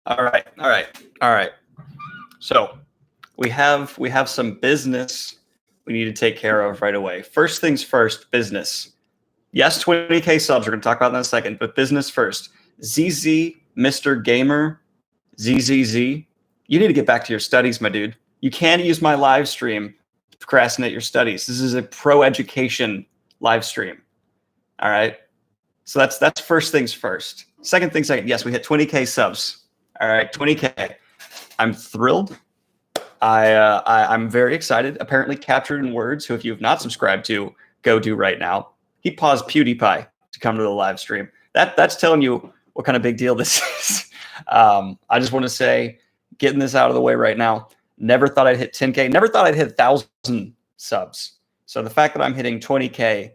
All right, all right, all right. So we have some business we need to take care of right away. First things first, business. Yes, 20K subs. We're going to talk about that in a second, but business first. ZZ, Mr. Gamer, ZZZ, you need to get back to your studies, my dude. You can't use my live stream to procrastinate your studies. This is a pro education live stream. All right. So that's first things first. Second thing second. Yes, we hit 20K subs. All right, 20K. I'm thrilled. I'm very excited. Apparently captured in words, who if you have not subscribed to, go do right now. He paused PewDiePie to come to the live stream. That's telling you what kind of big deal this is. I just want to say, getting this out of the way right now. Never thought I'd hit 10K. Never thought I'd hit 1,000 subs. So the fact that I'm hitting 20K,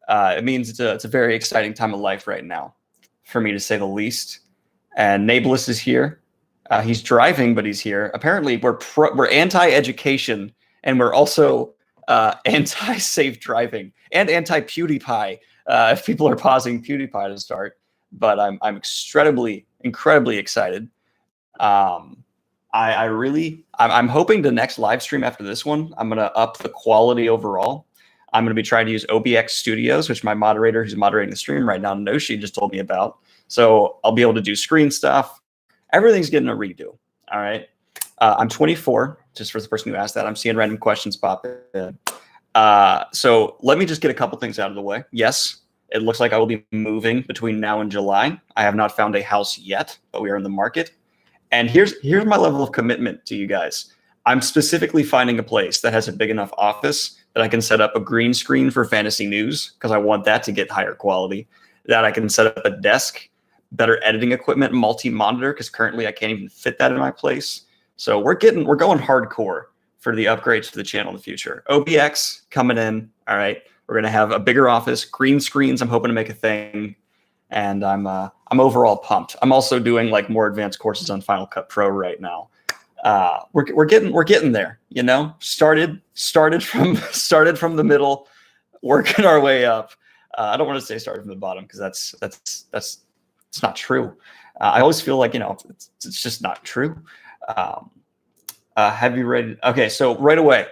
it means it's a very exciting time of life right now, for me to say the least. And Nablus is here. He's driving, but he's here. Apparently, we're anti-education, and we're also anti-safe driving and anti-PewDiePie. If people are pausing PewDiePie to start, but I'm incredibly excited. I'm hoping the next live stream after this one, I'm gonna up the quality overall. I'm gonna be trying to use OBX Studios, which my moderator who's moderating the stream right now, Noshi, just told me about. So I'll be able to do screen stuff. Everything's getting a redo. All right. I'm 24, just for the person who asked that. I'm seeing random questions pop in. So let me just get a couple things out of the way. Yes, it looks like I will be moving between now and July. I have not found a house yet, but we are in the market. And here's my level of commitment to you guys. I'm specifically finding a place that has a big enough office that I can set up a green screen for fantasy news, because I want that to get higher quality, that I can set up a desk, better editing equipment, multi-monitor, because currently I can't even fit that in my place. So we're going hardcore for the upgrades to the channel in the future. OBX coming in. All right. We're going to have a bigger office, green screens. I'm hoping to make a thing. And I'm overall pumped. I'm also doing like more advanced courses on Final Cut Pro right now. We're getting there, you know, started from the middle, working our way up. I don't want to say started from the bottom, because that's it's not true. I always feel like, you know, it's just not true. Have you read? Okay, so right away,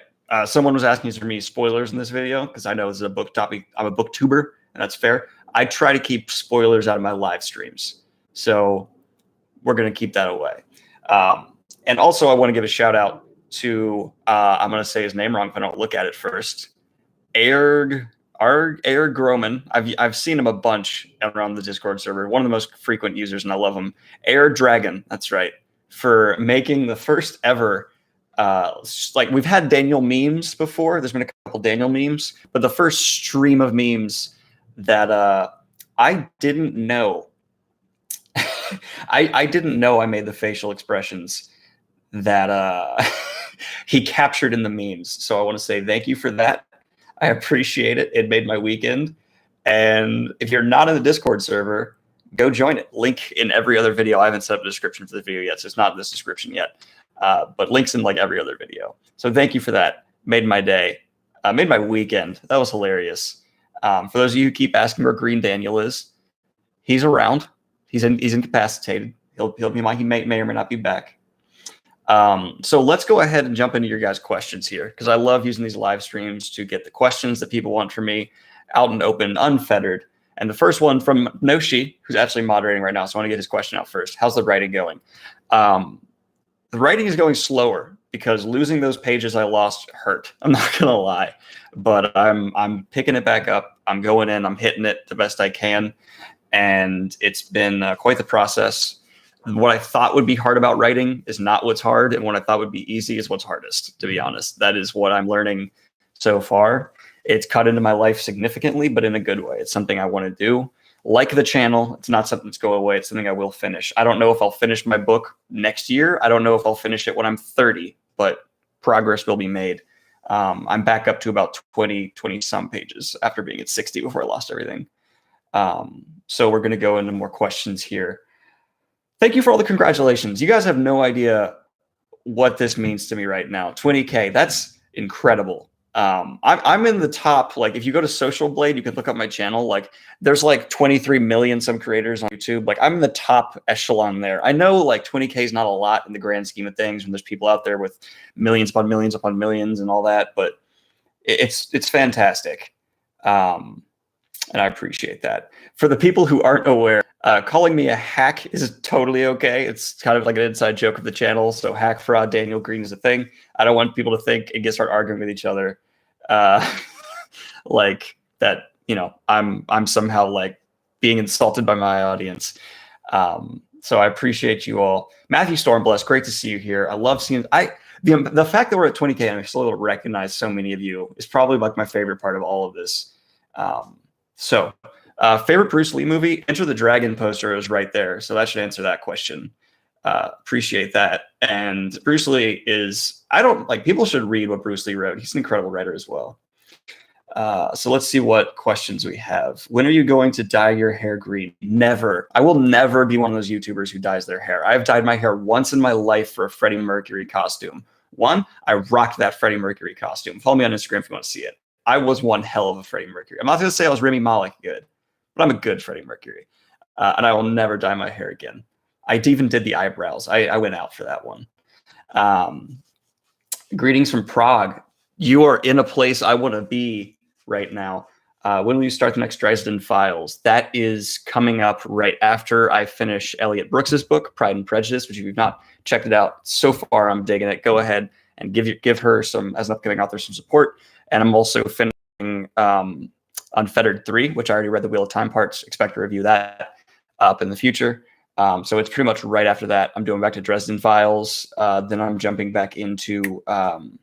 someone was asking for me spoilers in this video, because I know this is a book topic. I'm a booktuber, and that's fair. I try to keep spoilers out of my live streams, so we're going to keep that away. And also, I want to give a shout out to, I'm going to say his name wrong if I don't look at it first, Erg Groman. I've seen him a bunch around the Discord server. One of the most frequent users, and I love him. Air Dragon, that's right, for making the first ever. Like, we've had Daniel memes before. There's been a couple Daniel memes, but the first stream of memes that I didn't know. I didn't know I made the facial expressions that he captured in the memes. So I want to say thank you for that. I appreciate it. It made my weekend. And if you're not in the Discord server, go join it. Link in every other video. I haven't set up a description for the video yet, so it's not in this description yet. But links in like every other video. So thank you for that. Made my day. Made my weekend. That was hilarious. For those of you who keep asking where Green Daniel is, he's around. He's incapacitated. He may or may not be back. So let's go ahead and jump into your guys' questions here, because I love using these live streams to get the questions that people want from me out and open, unfettered. And the first one from Noshi, who's actually moderating right now, so I want to get his question out first. How's the writing going? The writing is going slower, because losing those pages I lost hurt. I'm not gonna lie, but I'm picking it back up. I'm going in. I'm hitting it the best I can, and it's been quite the process. What I thought would be hard about writing is not what's hard, and what I thought would be easy is what's hardest, to be honest. That is what I'm learning so far. It's cut into my life significantly, but in a good way. It's something I want to do. Like the channel, it's not something that's go away. It's something I will finish. I don't know if I'll finish my book next year. I don't know if I'll finish it when I'm 30, but progress will be made. I'm back up to about 20 some pages after being at 60 before I lost everything. So we're going to go into more questions here. Thank you for all the congratulations. You guys have no idea what this means to me right now. 20K, that's incredible. I'm in the top. Like, if you go to Social Blade, you can look up my channel. Like, there's like 23 million some creators on YouTube. Like, I'm in the top echelon there. I know like 20K is not a lot in the grand scheme of things when there's people out there with millions upon millions upon millions and all that, but it's fantastic. And I appreciate that. For the people who aren't aware, calling me a hack is totally okay. It's kind of like an inside joke of the channel. So hack, fraud, Daniel Greene is a thing. I don't want people to think and start arguing with each other, like that. You know, I'm somehow like being insulted by my audience. So I appreciate you all. Matthew Stormbless, great to see you here. I love seeing the fact that we're at 20K and I'm still able to recognize so many of you is probably like my favorite part of all of this. Favorite Bruce Lee movie? Enter the Dragon poster is right there, so that should answer that question. Appreciate that. And Bruce Lee is, people should read what Bruce Lee wrote. He's an incredible writer as well. So let's see what questions we have. When are you going to dye your hair green? Never. I will never be one of those YouTubers who dyes their hair. I've dyed my hair once in my life for a Freddie Mercury costume. I rocked that Freddie Mercury costume. Follow me on Instagram if you want to see it. I was one hell of a Freddie Mercury. I'm not going to say I was Rami Malek good, but I'm a good Freddie Mercury. And I will never dye my hair again. I even did the eyebrows. I went out for that one. Greetings from Prague. You are in a place I want to be right now. When will you start the next Dresden Files? That is coming up right after I finish Elliot Brooks's book, Pride and Prejudice, which if you've not checked it out so far, I'm digging it. Go ahead and give her some, as an upcoming author, some support. And I'm also finishing Unfettered 3, which I already read the Wheel of Time parts. Expect to review that up in the future. So it's pretty much right after that. I'm doing back to Dresden Files. Then I'm jumping back into, I'm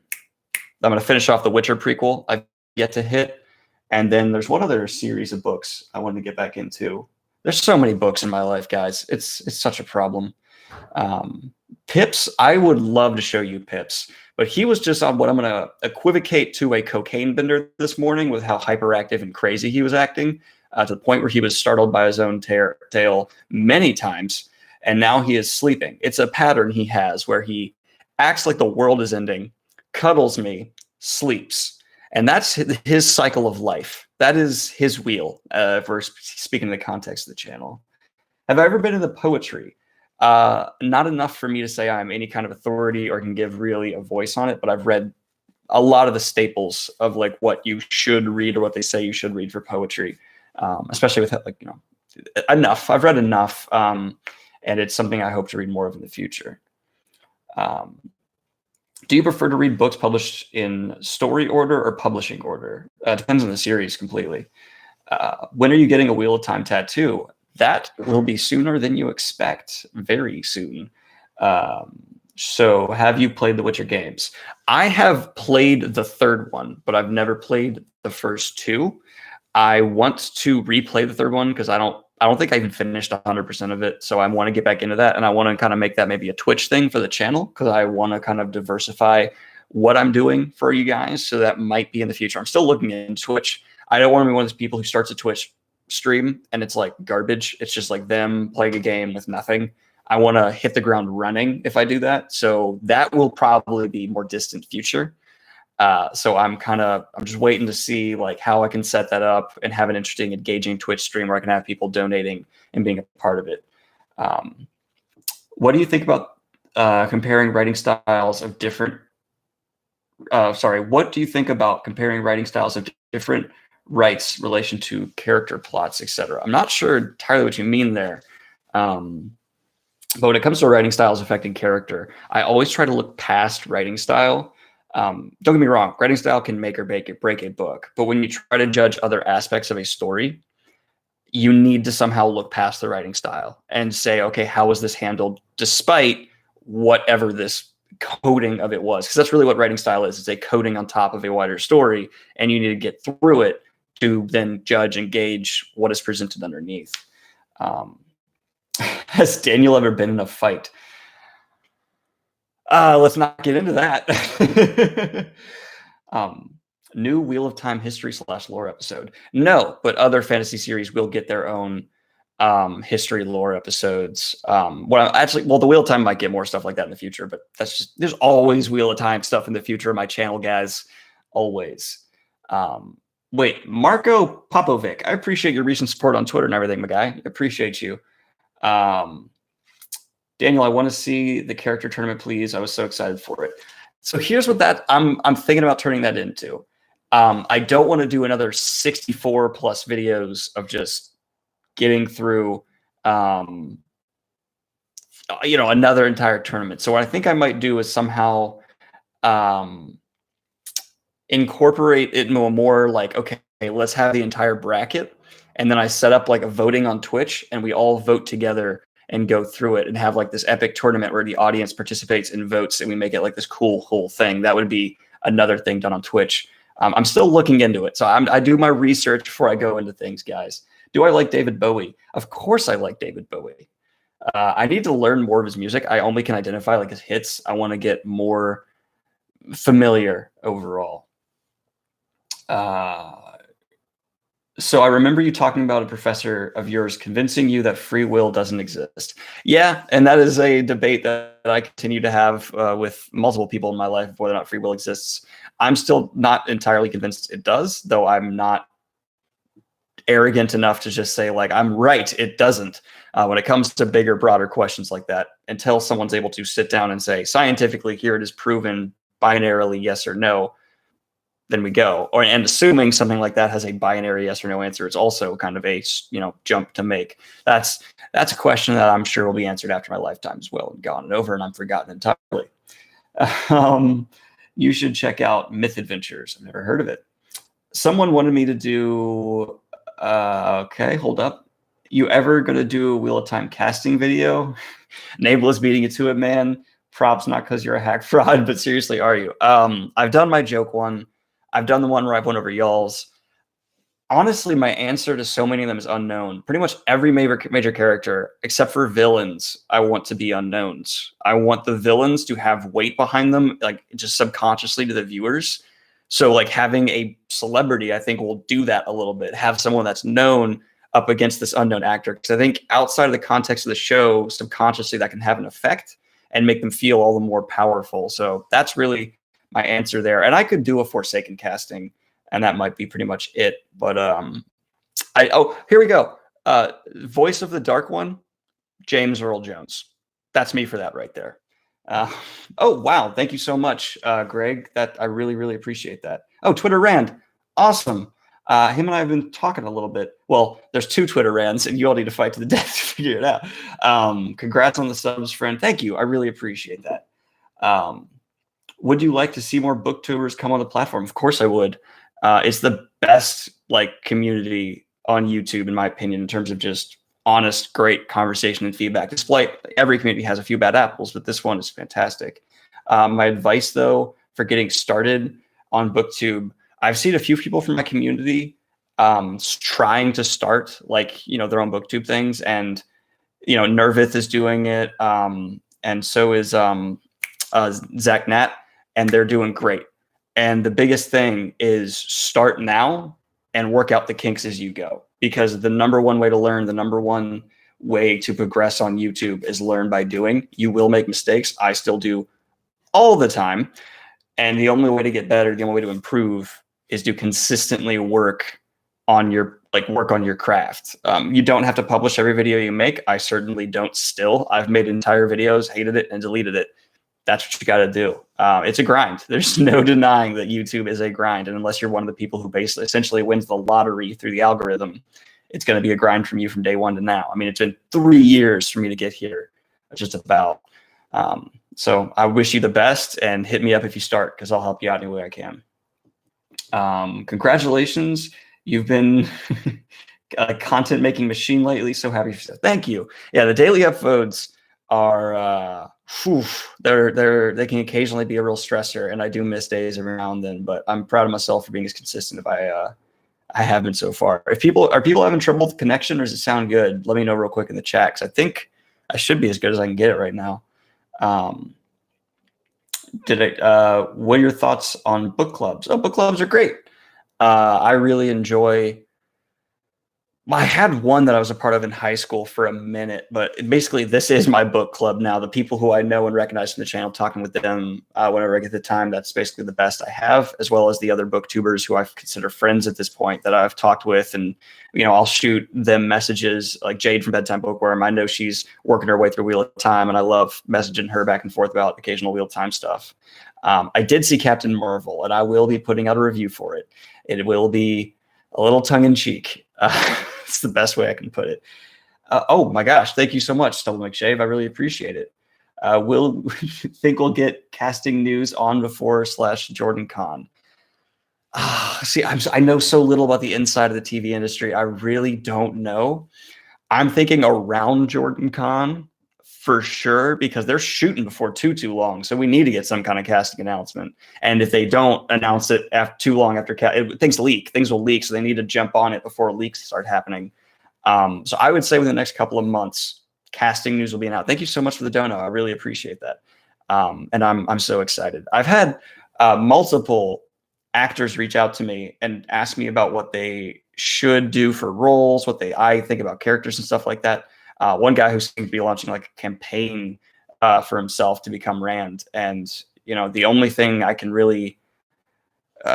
going to finish off the Witcher prequel I've yet to hit. And then there's one other series of books I wanted to get back into. There's so many books in my life, guys. It's such a problem. Pips, I would love to show you Pips, but he was just on what I'm going to equivocate to a cocaine bender this morning with how hyperactive and crazy he was acting, to the point where he was startled by his own tale many times, and now he is sleeping. It's a pattern he has where he acts like the world is ending, cuddles me, sleeps, and that's his cycle of life. That is his wheel, if we're speaking in the context of the channel. Have I ever been into poetry? Not enough for me to say I'm any kind of authority or can give really a voice on it, but I've read a lot of the staples of like what you should read or what they say you should read for poetry, especially with enough. I've read enough, and it's something I hope to read more of in the future. Do you prefer to read books published in story order or publishing order? Depends on the series completely. When are you getting a Wheel of Time tattoo? That will be sooner than you expect, very soon. So have you played the Witcher games? I have played the third one, but I've never played the first two. I want to replay the third one because I don't think I even finished 100% of it. So I want to get back into that, and I want to kind of make that maybe a Twitch thing for the channel because I want to kind of diversify what I'm doing for you guys. So that might be in the future. I'm still looking into Twitch. I don't want to be one of those people who starts a Twitch stream and it's like garbage. It's just like them playing a game with nothing. I want to hit the ground running if I do that. So that will probably be more distant future. So I'm just waiting to see like how I can set that up and have an interesting, engaging Twitch stream where I can have people donating and being a part of it. What do you think about comparing writing styles of different? What do you think about comparing writing styles of different writes relation to character plots, etc.? I'm not sure entirely what you mean there. But when it comes to writing styles affecting character, I always try to look past writing style. Don't get me wrong, writing style can make or break a book. But when you try to judge other aspects of a story, you need to somehow look past the writing style and say, okay, how was this handled despite whatever this coding of it was? Because that's really what writing style is. It's a coding on top of a wider story, and you need to get through it to then judge and gauge what is presented underneath. Has Daniel ever been in a fight? Let's not get into that. New Wheel of Time history / lore episode. No, but other fantasy series will get their own history lore episodes. The Wheel of Time might get more stuff like that in the future, but that's just, there's always Wheel of Time stuff in the future of my channel, guys. always. Wait, Marco Popovic, I appreciate your recent support on Twitter and everything, my guy. I appreciate you. Daniel, I want to see the character tournament, please. I was so excited for it. So here's what I'm thinking about turning that into. I don't want to do another 64 plus videos of just getting through, another entire tournament. So what I think I might do is somehow incorporate it more like, okay, let's have the entire bracket. And then I set up like a voting on Twitch and we all vote together and go through it and have like this epic tournament where the audience participates and votes and we make it like this cool whole thing. That would be another thing done on Twitch. I'm still looking into it. So I do my research before I go into things, guys. Do I like David Bowie? Of course I like David Bowie. I need to learn more of his music. I only can identify like his hits. I want to get more familiar overall. So I remember you talking about a professor of yours convincing you that free will doesn't exist. Yeah, and that is a debate that I continue to have with multiple people in my life, whether or not free will exists. I'm still not entirely convinced it does, though I'm not arrogant enough to just say, like, I'm right, it doesn't. When it comes to bigger, broader questions like that, until someone's able to sit down and say, scientifically, here it is proven binarily yes or no, then we go. And assuming something like that has a binary yes or no answer, it's also kind of a jump to make. That's a question that I'm sure will be answered after my lifetime as well and gone and over, and I'm forgotten entirely. You should check out Myth Adventures. I've never heard of it. Someone wanted me to do. Okay, hold up. You ever gonna do a Wheel of Time casting video? Nabel is beating you to it, man. Props, not because you're a hack fraud, but seriously, are you? I've done my joke one. I've done the one where I've went over y'all's. Honestly, my answer to so many of them is unknown. Pretty much every major character, except for villains, I want to be unknowns. I want the villains to have weight behind them, like just subconsciously to the viewers. So like having a celebrity, I think, will do that a little bit. Have someone that's known up against this unknown actor. Because I think outside of the context of the show, subconsciously that can have an effect and make them feel all the more powerful. So that's really my answer there. And I could do a Forsaken casting, and that might be pretty much it. But here we go. Voice of the Dark One, James Earl Jones. That's me for that right there. Oh, wow. Thank you so much, Greg. That I really, really appreciate that. Oh, Twitter Rand. Awesome. Him and I have been talking a little bit. Well, there's two Twitter Rands, and you all need to fight to the death to figure it out. Congrats on the subs, friend. Thank you. I really appreciate that. Would you like to see more booktubers come on the platform? Of course I would. It's the best community on YouTube, in my opinion, in terms of just honest, great conversation and feedback. Despite every community has a few bad apples, but this one is fantastic. My advice, though, for getting started on Booktube, I've seen a few people from my community trying to start their own Booktube things, and Nervith is doing it, and so is Zach Nat, and they're doing great. And the biggest thing is start now and work out the kinks as you go, because the number one way to learn, the number one way to progress on YouTube is learn by doing. You will make mistakes. I still do all the time. And the only way to get better, the only way to improve is to consistently work on your craft. You don't have to publish every video you make. I certainly don't still. I've made entire videos, hated it, and deleted it. That's what you got to do. It's a grind. There's no denying that YouTube is a grind. And unless you're one of the people who basically essentially wins the lottery through the algorithm, it's going to be a grind from you from day one to now. I mean, it's been 3 years for me to get here, just about. So I wish you the best, and hit me up if you start, because I'll help you out any way I can. Congratulations. You've been a content making machine lately. So happy for you. Thank you. Yeah, the daily upvotes are they can occasionally be a real stressor, and I do miss days every now and then, but I'm proud of myself for being as consistent as I have been so far. If people having trouble with connection, or does it sound good? Let me know real quick in the chat, because I think I should be as good as I can get it right now. What are your thoughts on book clubs? Oh, book clubs are great. I really enjoy I had one that I was a part of in high school for a minute, but basically this is my book club now. The people who I know and recognize from the channel, talking with them whenever I get the time, that's basically the best I have, as well as the other booktubers who I consider friends at this point that I've talked with. And, you know, I'll shoot them messages, like Jade from Bedtime Bookworm. I know she's working her way through Wheel of Time, and I love messaging her back and forth about occasional Wheel of Time stuff. I did see Captain Marvel, and I will be putting out a review for it. It will be a little tongue-in-cheek. It's the best way I can put it. Oh my gosh, thank you so much, Stella McShave. I really appreciate it. We'll think we'll get casting news on before / Jordan Con. See, I know so little about the inside of the TV industry. I really don't know. I'm thinking around Jordan Con for sure, because they're shooting before too long. So we need to get some kind of casting announcement. And if they don't announce it after too long after things will leak. So they need to jump on it before leaks start happening. So I would say within the next couple of months, casting news will be out. Thank you so much for the dono. I really appreciate that. And I'm so excited. I've had multiple actors reach out to me and ask me about what they should do for roles, I think about characters and stuff like that. One guy who seems to be launching like a campaign for himself to become Rand. And, you know, the only thing I can really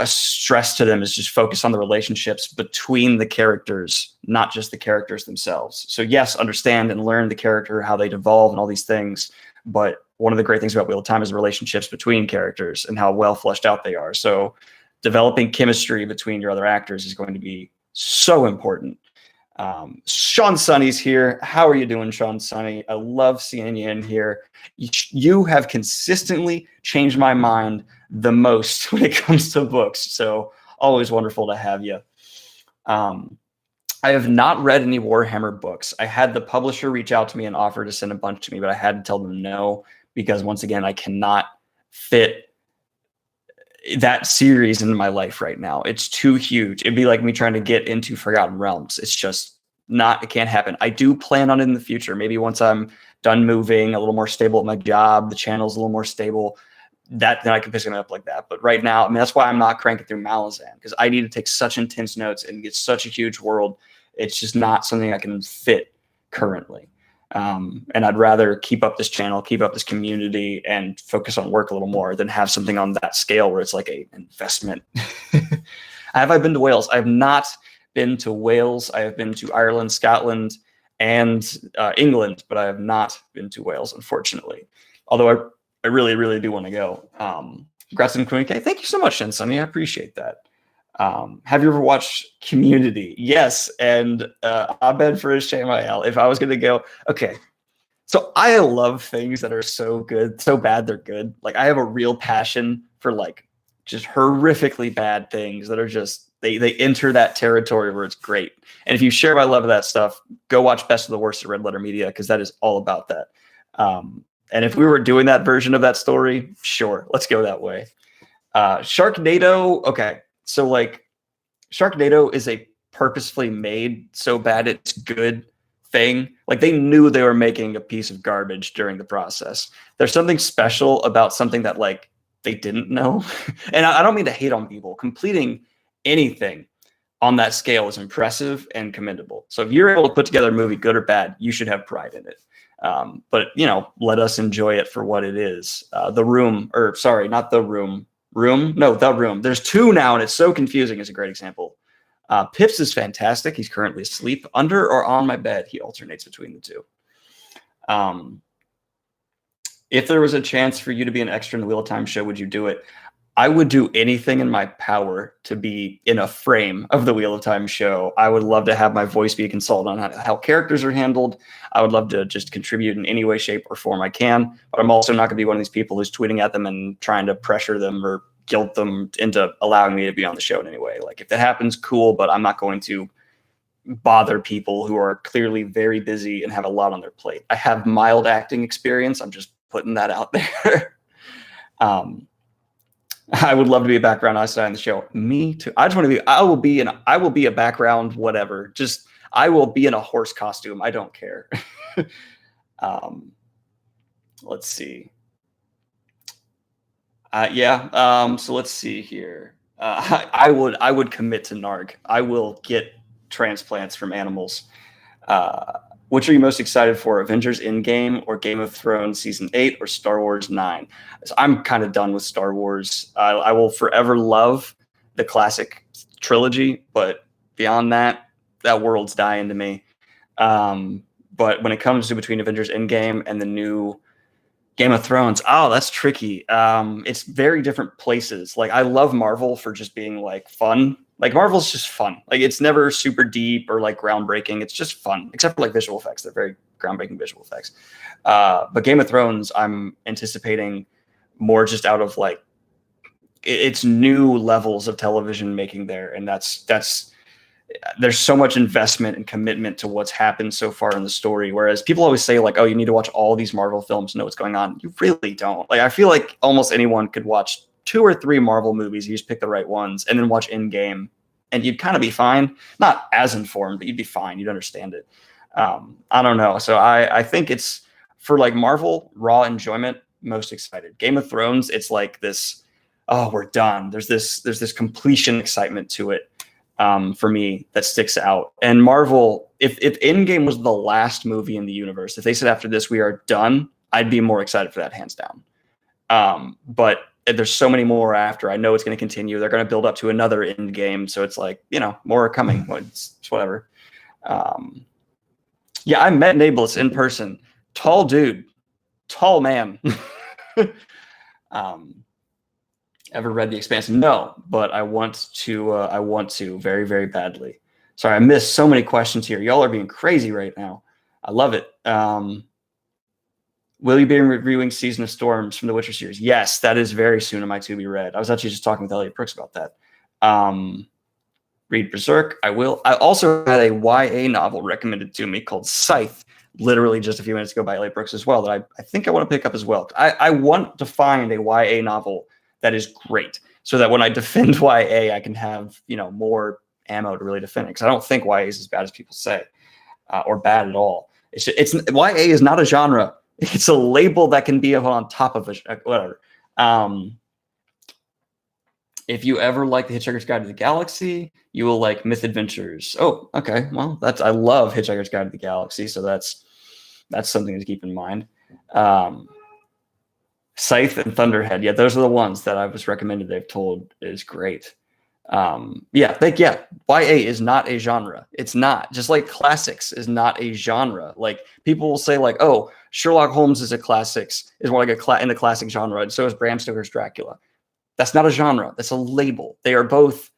stress to them is just focus on the relationships between the characters, not just the characters themselves. So yes, understand and learn the character, how they devolve and all these things. But one of the great things about Wheel of Time is the relationships between characters and how well fleshed out they are. So developing chemistry between your other actors is going to be so important. Sean Sunny's here. How are you doing, Sean Sunny? I love seeing you in here. You have consistently changed my mind the most when it comes to books. So always wonderful to have you. I have not read any Warhammer books. I had the publisher reach out to me and offer to send a bunch to me, but I had to tell them no, because once again, I cannot fit that series in my life right now. It's too huge. It'd be like me trying to get into Forgotten Realms. It's just it can't happen. I do plan on it in the future. Maybe once I'm done moving, a little more stable at my job, the channel's a little more stable, then I can pick it up like that. But right now, I mean, that's why I'm not cranking through Malazan, because I need to take such intense notes and get such a huge world. It's just not something I can fit currently. And I'd rather keep up this channel, keep up this community, and focus on work a little more than have something on that scale where it's like an investment. Have I been to Wales? I have not been to Wales. I have been to Ireland, Scotland, and England, but I have not been to Wales, unfortunately. Although I really, really do want to go. Congrats on Queen K. Thank you so much, Shen Sunny. I appreciate that. Have you ever watched Community? Yes, and Abed for Shamael. If I was going to go, okay. So I love things that are so good, so bad they're good. Like I have a real passion for like just horrifically bad things that are just they enter that territory where it's great. And if you share my love of that stuff, go watch Best of the Worst at Red Letter Media, because that is all about that. And if we were doing that version of that story, sure, let's go that way. Sharknado, okay. So like Sharknado is a purposefully made so bad it's good thing. Like they knew they were making a piece of garbage during the process. There's something special about something that like they didn't know. And I don't mean to hate on people. Completing anything on that scale is impressive and commendable. So if you're able to put together a movie, good or bad, you should have pride in it. But you know, let us enjoy it for what it is. The Room, or sorry, not The Room. The Room. There's two now, and it's so confusing. Is a great example. Pips is fantastic. He's currently asleep under or on my bed. He alternates between the two. If there was a chance for you to be an extra in the Wheel of Time show, would you do it? I would do anything in my power to be in a frame of the Wheel of Time show. I would love to have my voice be a consultant on how characters are handled. I would love to just contribute in any way, shape, or form I can. But I'm also not going to be one of these people who's tweeting at them and trying to pressure them or guilt them into allowing me to be on the show in any way. Like if that happens, cool, but I'm not going to bother people who are clearly very busy and have a lot on their plate. I have mild acting experience. I'm just putting that out there. I would love to be a background Einstein on the show. Me too. I just want to be. I will be a background whatever. Just I will be in a horse costume. I don't care. Let's see. So let's see here. I would commit to Narg. I will get transplants from animals. Which are you most excited for, Avengers Endgame or Game of Thrones Season 8 or Star Wars 9? So I'm kind of done with Star Wars. I will forever love the classic trilogy, but beyond that, that world's dying to me. But when it comes to between Avengers Endgame and the new Game of Thrones, oh, that's tricky. It's very different places. Like, I love Marvel for just being like fun. Like, Marvel's just fun. Like, it's never super deep or like groundbreaking. It's just fun, except for like visual effects. They're very groundbreaking visual effects. But Game of Thrones, I'm anticipating more just out of like it's new levels of television making there, and that's there's so much investment and commitment to what's happened so far in the story. Whereas people always say like, oh, you need to watch all these Marvel films to know what's going on. You really don't. Like, I feel like almost anyone could watch 2 or 3 Marvel movies. You just pick the right ones and then watch Endgame, and you'd kind of be fine. Not as informed, but you'd be fine. You'd understand it. I don't know. So I think it's for like Marvel raw enjoyment, most excited. Game of Thrones, it's like this, oh, we're done. There's this completion excitement to it. For me, that sticks out. And Marvel, if Endgame was the last movie in the universe, if they said after this we are done, I'd be more excited for that, hands down. But there's so many more after. I know it's going to continue. They're going to build up to another Endgame, so it's like, you know, more are coming. It's whatever. Yeah, I met Nablus in person. Tall dude, tall man. Ever read The Expanse? No, but I want to very, very badly. Sorry, I missed so many questions here. Y'all are being crazy right now. I love it. Will you be reviewing Season of Storms from the Witcher series? Yes, that is very soon in my to be read. I was actually just talking with Elliot Brooks about that. Read Berserk. I will. I also had a YA novel recommended to me called Scythe, literally just a few minutes ago, by Elliot Brooks as well, that I think I want to pick up as well. I want to find a YA novel that is great, so that when I defend YA, I can have, you know, more ammo to really defend it. Because I don't think YA is as bad as people say, or bad at all. It's YA is not a genre. It's a label that can be on top of it. Whatever. If you ever like The Hitchhiker's Guide to the Galaxy, you will like Myth Adventures. Oh, okay. Well, I love Hitchhiker's Guide to the Galaxy, so that's something to keep in mind. Scythe and Thunderhead. Yeah, those are the ones that I was recommended. They've told is great. YA is not a genre. It's not. Just like classics is not a genre. Like, people will say like, oh, Sherlock Holmes is more like in the classic genre, and so is Bram Stoker's Dracula. That's not a genre. That's a label. They are both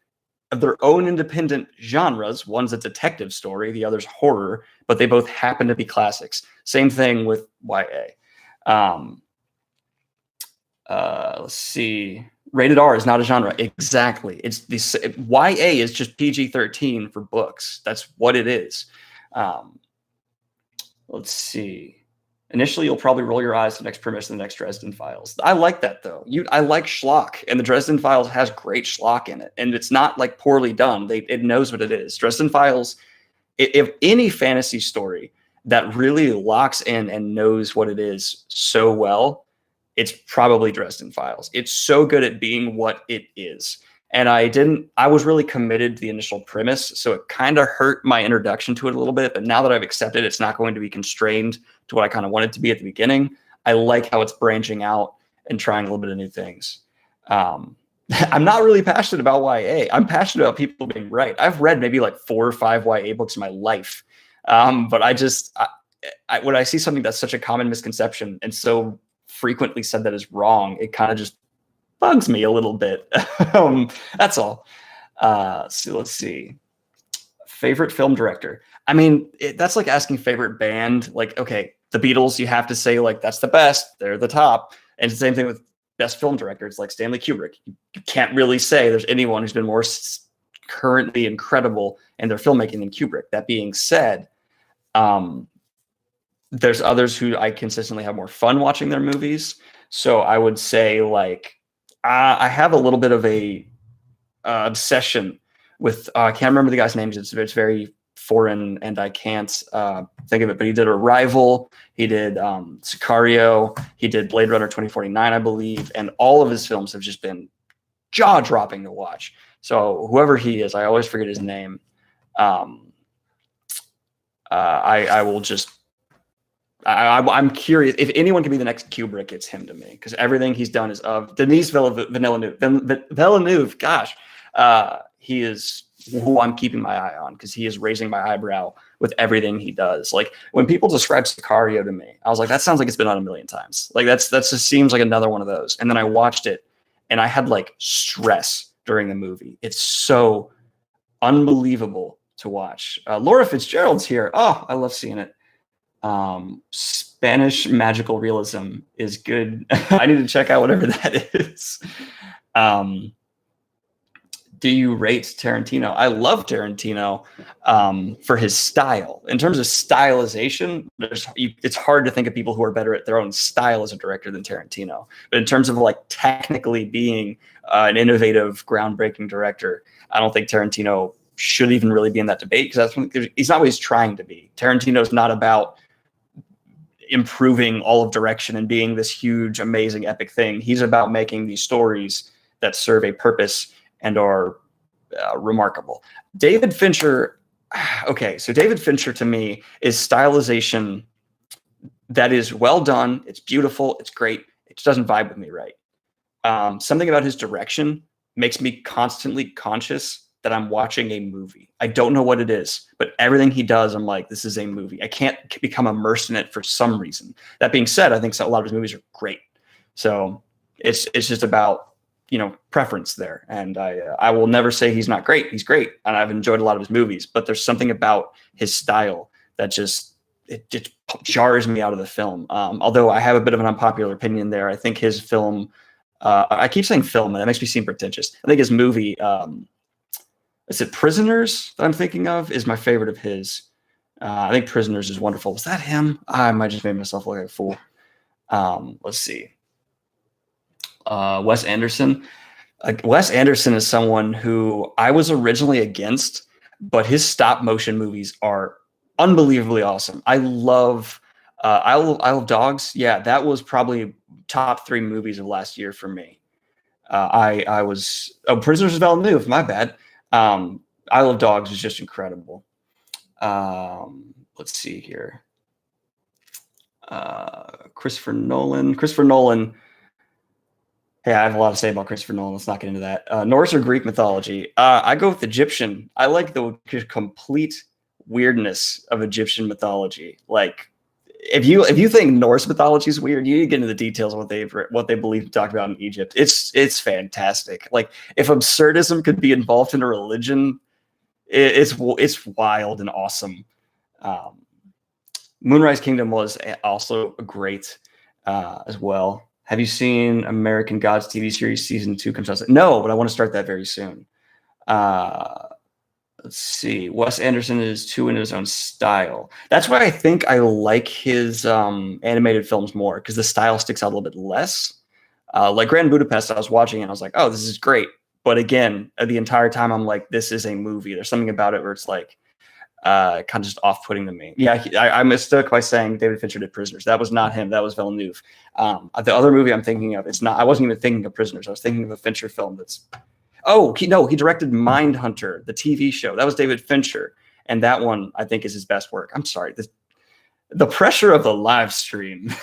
of their own independent genres. One's a detective story, the other's horror, but they both happen to be classics. Same thing with YA. Let's see. Rated R is not a genre. Exactly. It's this. YA is just PG-13 for books. That's what it is. Let's see. Initially, you'll probably roll your eyes to the next premise and the next Dresden Files. I like that, though. I like schlock, and the Dresden Files has great schlock in it, and it's not like poorly done. It knows what it is. Dresden Files, if any fantasy story that really locks in and knows what it is so well, it's probably Dresden Files. It's so good at being what it is. And I was really committed to the initial premise, so it kind of hurt my introduction to it a little bit. But now that I've accepted it's not going to be constrained to what I kind of wanted to be at the beginning, I like how it's branching out and trying a little bit of new things. I'm not really passionate about YA. I'm passionate about people being right. I've read maybe like 4 or 5 YA books in my life. But when I see something that's such a common misconception and so frequently said that is wrong, it kind of just bugs me a little bit. That's all. So let's see. Favorite film director. I mean, that's like asking favorite band. Like, okay, the Beatles, you have to say like that's the best. They're the top. And it's the same thing with best film directors like Stanley Kubrick. You can't really say there's anyone who's been more currently incredible in their filmmaking than Kubrick. That being said, there's others who I consistently have more fun watching their movies. So I would say like I have a little bit of a obsession with I can't remember the guy's name. It's very foreign and I can't think of it. But he did Arrival. He did Sicario. He did Blade Runner 2049, I believe. And all of his films have just been jaw-dropping to watch. So whoever he is, I always forget his name. I will just. I'm curious if anyone can be the next Kubrick. It's him to me because everything he's done is of Denis Villeneuve. Gosh, he is who I'm keeping my eye on because he is raising my eyebrow with everything he does. Like when people describe Sicario to me, I was like, that sounds like it's been on a million times. Like that just seems like another one of those. And then I watched it, and I had like stress during the movie. It's so unbelievable to watch. Laura Fitzgerald's here. Oh, I love seeing it. Spanish magical realism is good. I need to check out whatever that is. Do you rate Tarantino? I love Tarantino for his style. In terms of stylization, it's hard to think of people who are better at their own style as a director than Tarantino. But in terms of like technically being an innovative, groundbreaking director, I don't think Tarantino should even really be in that debate because he's not what he's trying to be. Tarantino's not about improving all of direction and being this huge, amazing, epic thing. He's about making these stories that serve a purpose and are remarkable. David Fincher, okay, so David Fincher to me is stylization that is well done. It's beautiful. It's great. It just doesn't vibe with me right. Something about his direction makes me constantly conscious that I'm watching a movie. I don't know what it is, but everything he does, I'm like, this is a movie. I can't become immersed in it for some reason. That being said, I think a lot of his movies are great. So it's just about, preference there. And I will never say he's not great. He's great. And I've enjoyed a lot of his movies, but there's something about his style that just jars me out of the film. Although I have a bit of an unpopular opinion there. I think his film, I keep saying film, and that makes me seem pretentious. I think his movie, is it Prisoners that I'm thinking of, is my favorite of his. I think Prisoners is wonderful. Was that him? I might just made myself look like a fool. Let's see. Wes Anderson. Wes Anderson is someone who I was originally against, but his stop motion movies are unbelievably awesome. I love Isle of Dogs. Yeah, that was probably top 3 movies of last year for me. Prisoners of Villeneuve, my bad. Isle of Dogs is just incredible. Let's see here. Christopher Nolan. Hey, I have a lot to say about Christopher Nolan. Let's not get into that. Norse or Greek mythology? I go with Egyptian. I like the complete weirdness of Egyptian mythology. Like, if you think Norse mythology is weird, you need to get into the details of what they believe to talk about in Egypt. It's fantastic. Like, if absurdism could be involved in a religion, it's wild and awesome. Moonrise Kingdom was also great as well. Have you seen American Gods TV series season 2 comes out? No, but I want to start that very soon. Let's see. Wes Anderson is too in his own style. That's why I think I like his animated films more, because the style sticks out a little bit less. Like Grand Budapest, I was watching and I was like, oh, this is great. But again, the entire time I'm like, this is a movie. There's something about it where it's like kind of just off-putting to me. Yeah, I mistook by saying David Fincher did Prisoners. That was not him. That was Villeneuve. The other movie I'm thinking of, it's not. I wasn't even thinking of Prisoners. I was thinking of a Fincher film that's. Oh, he directed Mindhunter, the TV show. That was David Fincher, and that one I think is his best work. I'm sorry, the pressure of the live stream.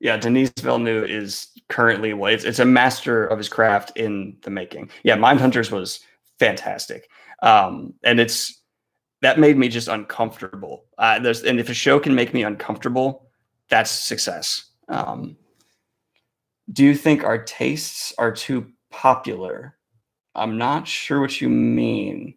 Yeah, Denis Villeneuve is currently it's a master of his craft in the making. Yeah, Mindhunters was fantastic, and that made me just uncomfortable. And if a show can make me uncomfortable, that's success. Do you think our tastes are too popular? I'm not sure what you mean.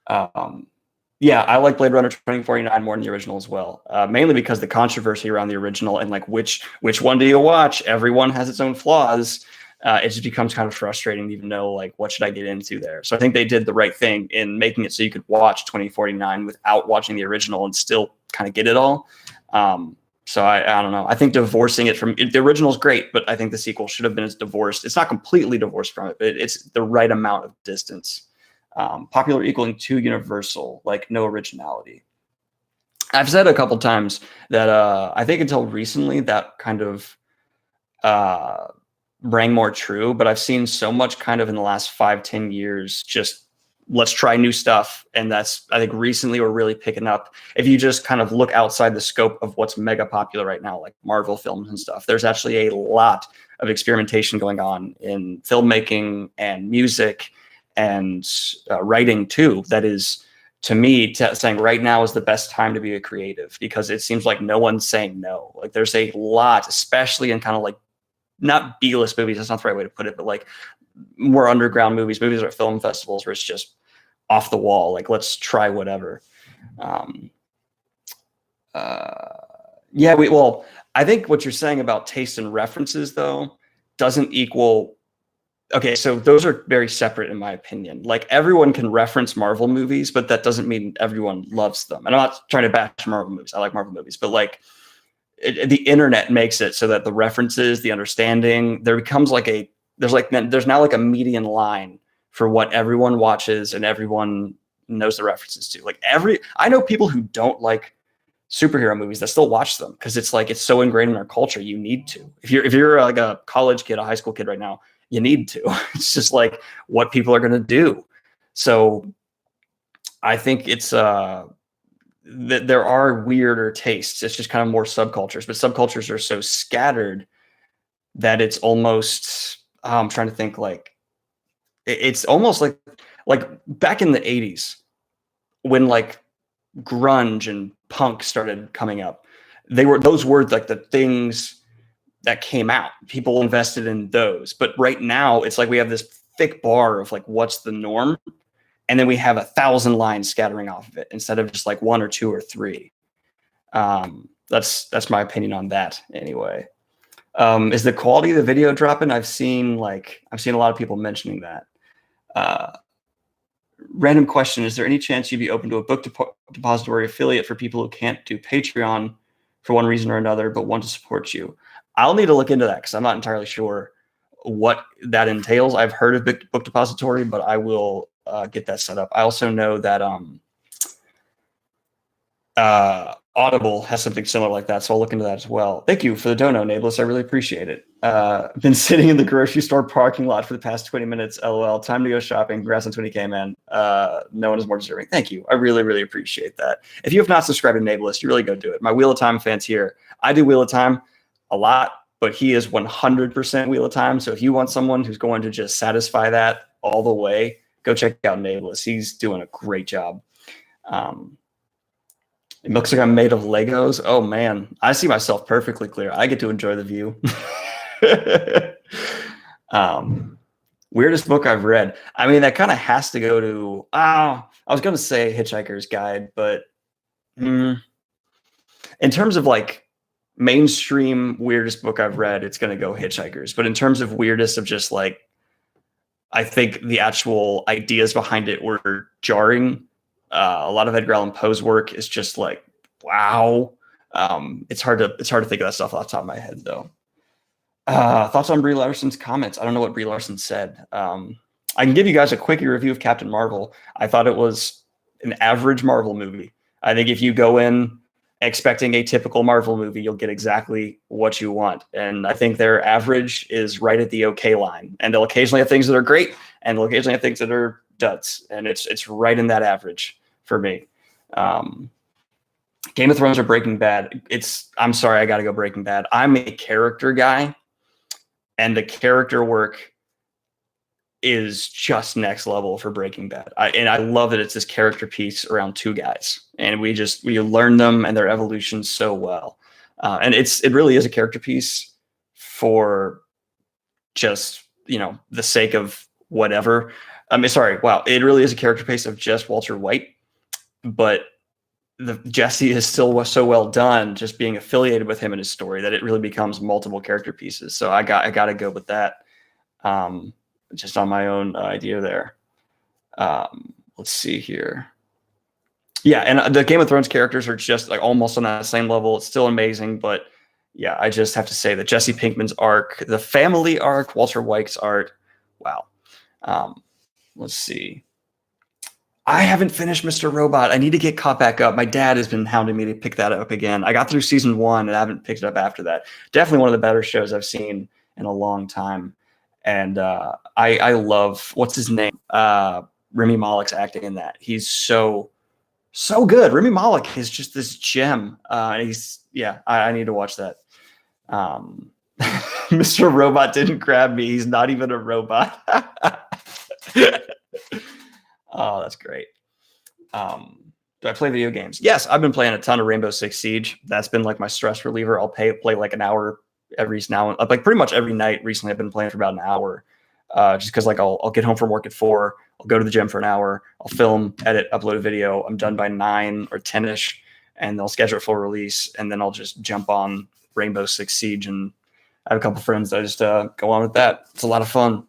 Yeah, I like Blade Runner 2049 more than the original as well. Mainly because the controversy around the original and like which one do you watch? Everyone has its own flaws. It just becomes kind of frustrating to even know like what should I get into there. So I think they did the right thing in making it so you could watch 2049 without watching the original and still kind of get it all. So I don't know. I think divorcing it from the original is great, but I think the sequel should have been as divorced. It's not completely divorced from it, but it's the right amount of distance. Popular equaling too universal, like no originality. I've said a couple times that I think until recently that kind of rang more true, but I've seen so much kind of in the last 5-10 years just let's try new stuff. And that's, I think recently we're really picking up. If you just kind of look outside the scope of what's mega popular right now, like Marvel films and stuff, there's actually a lot of experimentation going on in filmmaking and music and writing too. That is, to me, saying right now is the best time to be a creative, because it seems like no one's saying no. Like there's a lot, especially in kind of like, not B-list movies, that's not the right way to put it, but like more underground movies that are film festivals where it's just off the wall. Like, let's try whatever. Well, I think what you're saying about taste and references though doesn't equal. Okay, so those are very separate in my opinion. Like everyone can reference Marvel movies, but that doesn't mean everyone loves them. And I'm not trying to bash Marvel movies. I like Marvel movies, but like the internet makes it so that the references, the understanding, there becomes like there's now like a median line for what everyone watches and everyone knows the references to. Like I know people who don't like superhero movies that still watch them because it's like it's so ingrained in our culture. You need to. If you're like a college kid, a high school kid right now, you need to. It's just like what people are going to do. So I think it's that there are weirder tastes. It's just kind of more subcultures, but subcultures are so scattered that it's almost, I'm trying to think, like it's almost like back in the 80s when like grunge and punk started coming up, those were like the things that came out. People invested in those. But right now it's like we have this thick bar of like what's the norm, and then we have 1,000 lines scattering off of it instead of just like 1 or 2 or 3. That's my opinion on that anyway. Is the quality of the video dropping? I've seen a lot of people mentioning that. Random question: is there any chance you'd be open to a book depository affiliate for people who can't do Patreon for one reason or another, but want to support you? I'll need to look into that because I'm not entirely sure what that entails. I've heard of book depository, but I will get that set up. I also know that Audible has something similar like that, so I'll look into that as well. Thank you for the dono, Nablus. I really appreciate it. Been sitting in the grocery store parking lot for the past 20 minutes. LOL. Time to go shopping. Congrats on 20K, man. No one is more deserving. Thank you. I really, really appreciate that. If you have not subscribed to Nablus, you really go do it. My Wheel of Time fans here. I do Wheel of Time a lot, but he is 100% Wheel of Time. So if you want someone who's going to just satisfy that all the way, go check out Nablus. He's doing a great job. It looks like I'm made of Legos. Oh man, I see myself perfectly clear. I get to enjoy the view. Weirdest book I've read. I mean, that kind of has to go to, I was going to say Hitchhiker's Guide, but in terms of like mainstream weirdest book I've read, it's going to go Hitchhikers. But in terms of weirdest of just like, I think the actual ideas behind it were jarring. A lot of Edgar Allan Poe's work is just like, wow. It's hard to think of that stuff off the top of my head though. Thoughts on Brie Larson's comments? I don't know what Brie Larson said. I can give you guys a quick review of Captain Marvel. I thought it was an average Marvel movie. I think if you go in expecting a typical Marvel movie, you'll get exactly what you want. And I think their average is right at the okay line. And they'll occasionally have things that are great, and they'll occasionally have things that are duds. And it's right in that average for me. Game of Thrones or Breaking Bad? I'm sorry, I got to go Breaking Bad. I'm a character guy, and the character work is just next level for Breaking Bad. I love that it's this character piece around 2 guys, and we learn them and their evolution so well. And it really is a character piece for just, the sake of whatever. It really is a character piece of just Walter White, but Jesse is still so well done, just being affiliated with him in his story, that it really becomes multiple character pieces. So I got to go with that. Just on my own idea there. Let's see here. Yeah, and the Game of Thrones characters are just like almost on that same level. It's still amazing, but yeah, I just have to say that Jesse Pinkman's arc, the family arc, Walter White's art, wow. Let's see. I haven't finished Mr. Robot. I need to get caught back up. My dad has been hounding me to pick that up again. I got through season 1 and I haven't picked it up after that. Definitely one of the better shows I've seen in a long time. And I love, what's his name? Rami Malek's acting in that. He's so good. Rami Malek is just this gem. I need to watch that. Mr. Robot didn't grab me. He's not even a robot. Oh, that's great. Do I play video games? Yes, I've been playing a ton of Rainbow Six Siege. That's been like my stress reliever. I'll play like an hour every now, like pretty much every night recently. I've been playing for about an hour, just because like I'll get home from work at 4. I'll go to the gym for an hour. I'll film, edit, upload a video. I'm done by 9 or 10ish, and they'll schedule it for release. And then I'll just jump on Rainbow Six Siege, and I have a couple friends that I just go on with that. It's a lot of fun.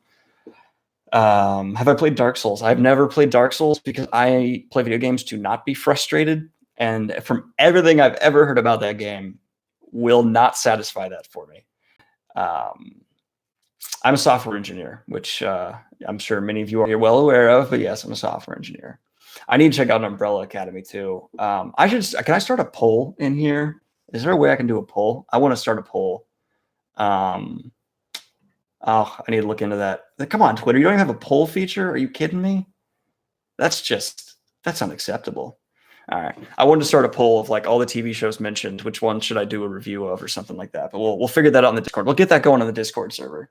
Have I played Dark Souls? I've never played Dark Souls because I play video games to not be frustrated. And from everything I've ever heard about that game, will not satisfy that for me. I'm a software engineer, which I'm sure many of you are well aware of, but yes, I'm a software engineer. I need to check out Umbrella Academy too. Can I start a poll in here? Is there a way I can do a poll? I want to start a poll. I need to look into that. Come on, Twitter. You don't even have a poll feature? Are you kidding me? That's unacceptable. All right. I wanted to start a poll of like all the TV shows mentioned. Which one should I do a review of or something like that? But we'll figure that out on the Discord. We'll get that going on the Discord server.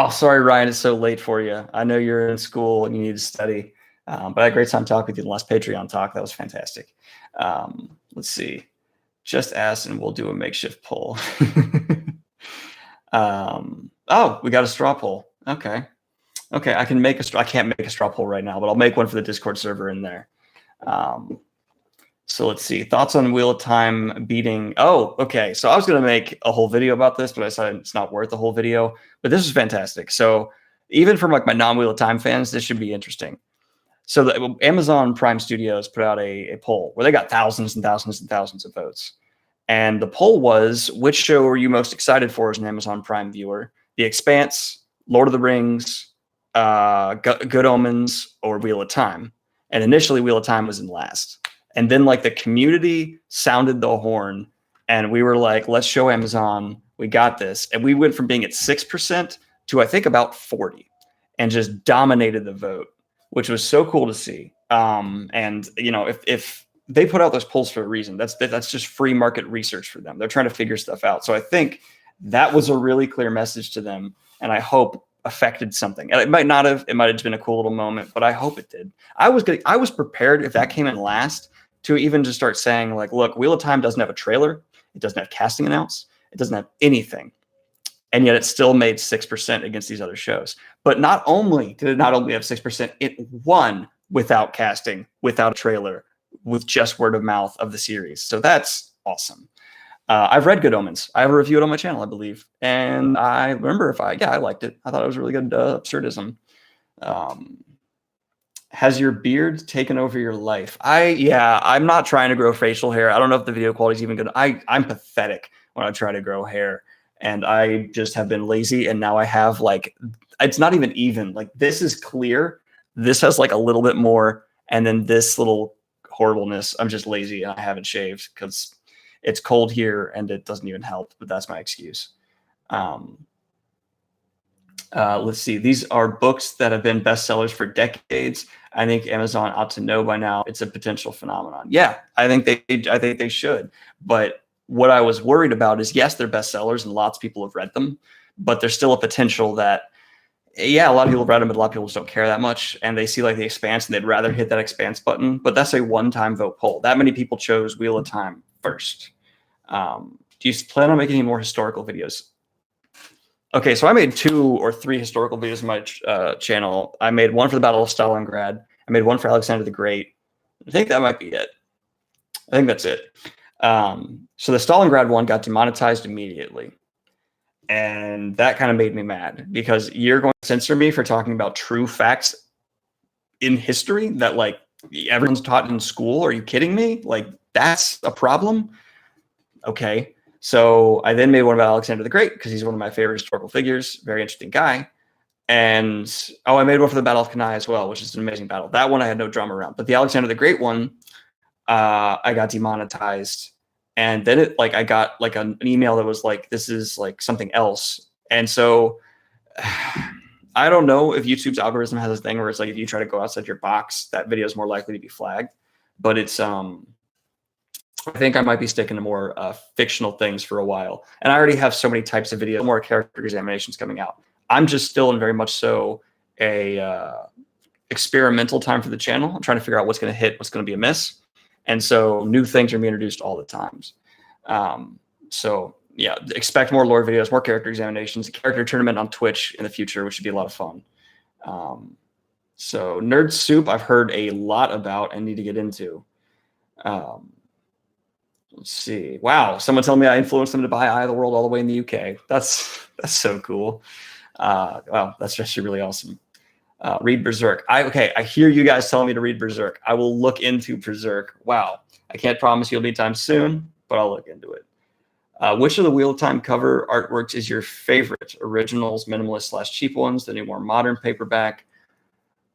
Sorry, Ryan. It's so late for you. I know you're in school and you need to study. But I had a great time talking with you in the last Patreon talk. That was fantastic. Let's see. Just ask and we'll do a makeshift poll. We got a straw poll. Okay. I can make I can't make a straw poll right now, but I'll make one for the Discord server in there. So let's see. Thoughts on Wheel of Time beating. Oh, okay. So I was going to make a whole video about this, but I decided it's not worth the whole video. But this is fantastic. So even from like my non-Wheel of Time fans, this should be interesting. So the Amazon Prime Studios put out a poll where they got thousands and thousands and thousands of votes. And the poll was, which show are you most excited for as an Amazon Prime viewer? The Expanse, Lord of the Rings, Good Omens, or Wheel of Time? And initially, Wheel of Time was in last. And then like the community sounded the horn, and we were like, let's show Amazon we got this. And we went from being at 6% to I think about 40, and just dominated the vote, which was so cool to see. And you know, if they put out those polls for a reason, that's just free market research for them. They're trying to figure stuff out. So I think that was a really clear message to them, and I hope affected something. And it might not have. It might have just been a cool little moment, but I hope it did. I was prepared if that came in last to even just start saying like, look, Wheel of Time doesn't have a trailer. It doesn't have casting announced. It doesn't have anything. And yet it still made 6% against these other shows. But not only did it not only have 6%, it won without casting, without a trailer, with just word of mouth of the series. So that's awesome. I've read Good Omens. I have a review it on my channel, I believe. And I remember I liked it. I thought it was really good absurdism. Has your beard taken over your life? I'm not trying to grow facial hair. I don't know if the video quality is even good. I'm pathetic when I try to grow hair. And I just have been lazy. And now I have like, it's not even like this is clear. This has like a little bit more. And then this little horribleness, I'm just lazy and I haven't shaved because it's cold here and it doesn't even help. But that's my excuse. Let's see. These are books that have been bestsellers for decades. I think Amazon ought to know by now it's a potential phenomenon. Yeah, I think they should. But what I was worried about is, yes, they're bestsellers and lots of people have read them, but there's still a potential that, yeah, a lot of people have read them, but a lot of people just don't care that much. And they see like the Expanse and they'd rather hit that Expanse button. But that's a one-time vote poll. That many people chose Wheel of Time first. Do you plan on making any more historical videos? Okay, so I made 2 or 3 historical videos on my channel. I made one for the Battle of Stalingrad. I made one for Alexander the Great. I think that might be it. I think that's it. So the Stalingrad one got demonetized immediately. And that kind of made me mad because you're going to censor me for talking about true facts in history that like everyone's taught in school. Are you kidding me? Like that's a problem. Okay. So I then made one about Alexander the Great because he's one of my favorite historical figures. Very interesting guy. And I made one for the Battle of Cannae as well, which is an amazing battle. That one I had no drama around, but the Alexander the Great one, I got demonetized. And then I got like an email that was like, this is like something else. And so I don't know if YouTube's algorithm has a thing where it's like if you try to go outside your box, that video is more likely to be flagged. But it's I think I might be sticking to more fictional things for a while. And I already have so many types of video, more character examinations coming out. I'm just still in very much so a experimental time for the channel. I'm trying to figure out what's going to hit, what's going to be a miss. And so new things are being introduced all the times. So yeah, expect more lore videos, more character examinations, a character tournament on Twitch in the future, which should be a lot of fun. So Nerd Soup, I've heard a lot about and need to get into. Let's see. Wow, someone telling me I influenced them to buy Eye of the World all the way in the UK. That's so cool. Wow, that's actually really awesome. Read Berserk. I hear you guys telling me to read Berserk. I will look into Berserk. Wow. I can't promise you anytime soon, but I'll look into it. Which of the Wheel of Time cover artworks is your favorite? Originals, minimalist / cheap ones, the new more modern paperback?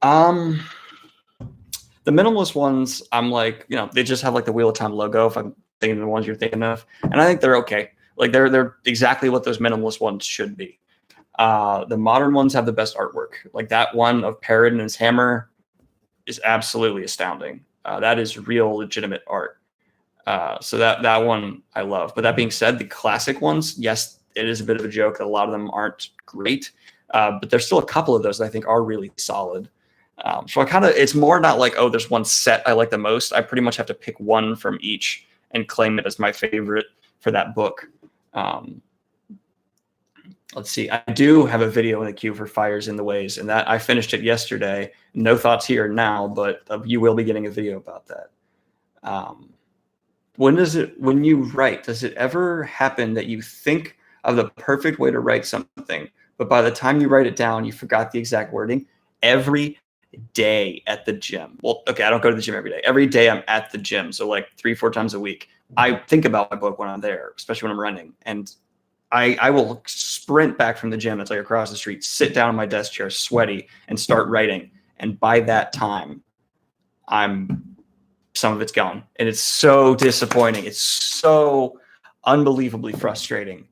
The minimalist ones, I'm like, they just have like the Wheel of Time logo, if I'm thinking of the ones you're thinking of. And I think they're okay. Like they're exactly what those minimalist ones should be. The modern ones have the best artwork. Like that one of Parrot and his hammer is absolutely astounding. That is real, legitimate art. So that one I love. But that being said, the classic ones, yes, it is a bit of a joke that a lot of them aren't great. But there's still a couple of those that I think are really solid. So it's more not like, oh, there's one set I like the most. I pretty much have to pick one from each and claim it as my favorite for that book. Let's see. I do have a video in the queue for Fires in the Ways, and that I finished it yesterday. No thoughts here now, but you will be getting a video about that. When you write, does it ever happen that you think of the perfect way to write something, but by the time you write it down, you forgot the exact wording? Every day at the gym. Well, okay, I don't go to the gym every day. Every day I'm at the gym, so like 3-4 times a week. I think about my book when I'm there, especially when I'm running, and I will sprint back from the gym. It's like across the street, sit down in my desk chair, sweaty, and start writing. And by that time, some of it's gone. And it's so disappointing. It's so unbelievably frustrating.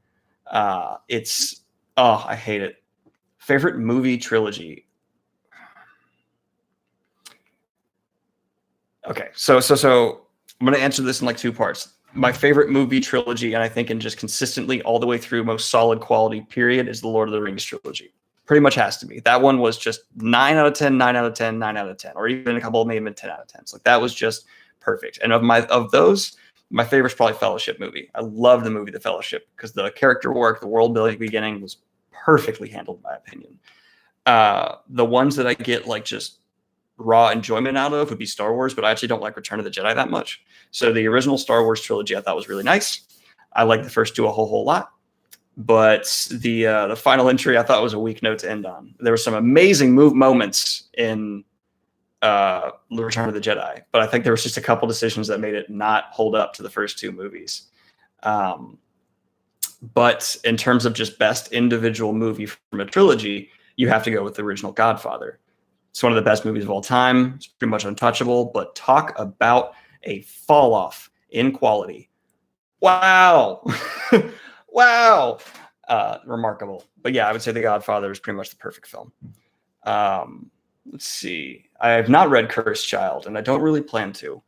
I hate it. Favorite movie trilogy. Okay, so I'm going to answer this in like 2 parts. My favorite movie trilogy, and I think in just consistently all the way through most solid quality period, is the Lord of the Rings trilogy. Pretty much has to be. That one was just 9 out of 10, 9 out of 10, 9 out of 10, or even a couple of maybe 10 out of 10. So like that was just perfect. And of those, my favorite is probably Fellowship movie. I love the movie The Fellowship because the character work, the world building beginning was perfectly handled, in my opinion. The ones that I get like just raw enjoyment out of would be Star Wars, but I actually don't like Return of the Jedi that much. So the original Star Wars trilogy I thought was really nice. I like the first 2 a whole lot. But the final entry I thought was a weak note to end on. There were some amazing moments in Return of the Jedi, but I think there was just a couple decisions that made it not hold up to the first 2 movies. But in terms of just best individual movie from a trilogy, you have to go with the original Godfather. It's one of the best movies of all time. It's pretty much untouchable, but talk about a fall off in quality. Wow. Wow. Remarkable. But yeah, I would say The Godfather is pretty much the perfect film. Let's see. I have not read Cursed Child, and I don't really plan to.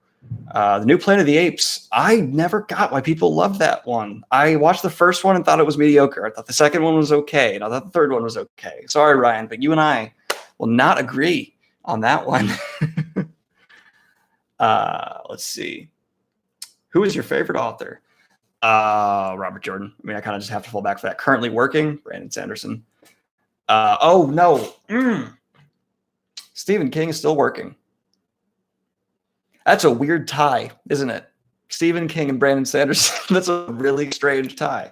The New Planet of the Apes, I never got why people love that one. I watched the first one and thought it was mediocre. I thought the second one was okay, and I thought the third one was okay. Sorry, Ryan, but you and I will not agree on that one. Let's see. Who is your favorite author? Robert Jordan. I mean, I kind of just have to fall back for that. Currently working, Brandon Sanderson. Oh, no. Stephen King is still working. That's a weird tie, isn't it? Stephen King and Brandon Sanderson. That's a really strange tie.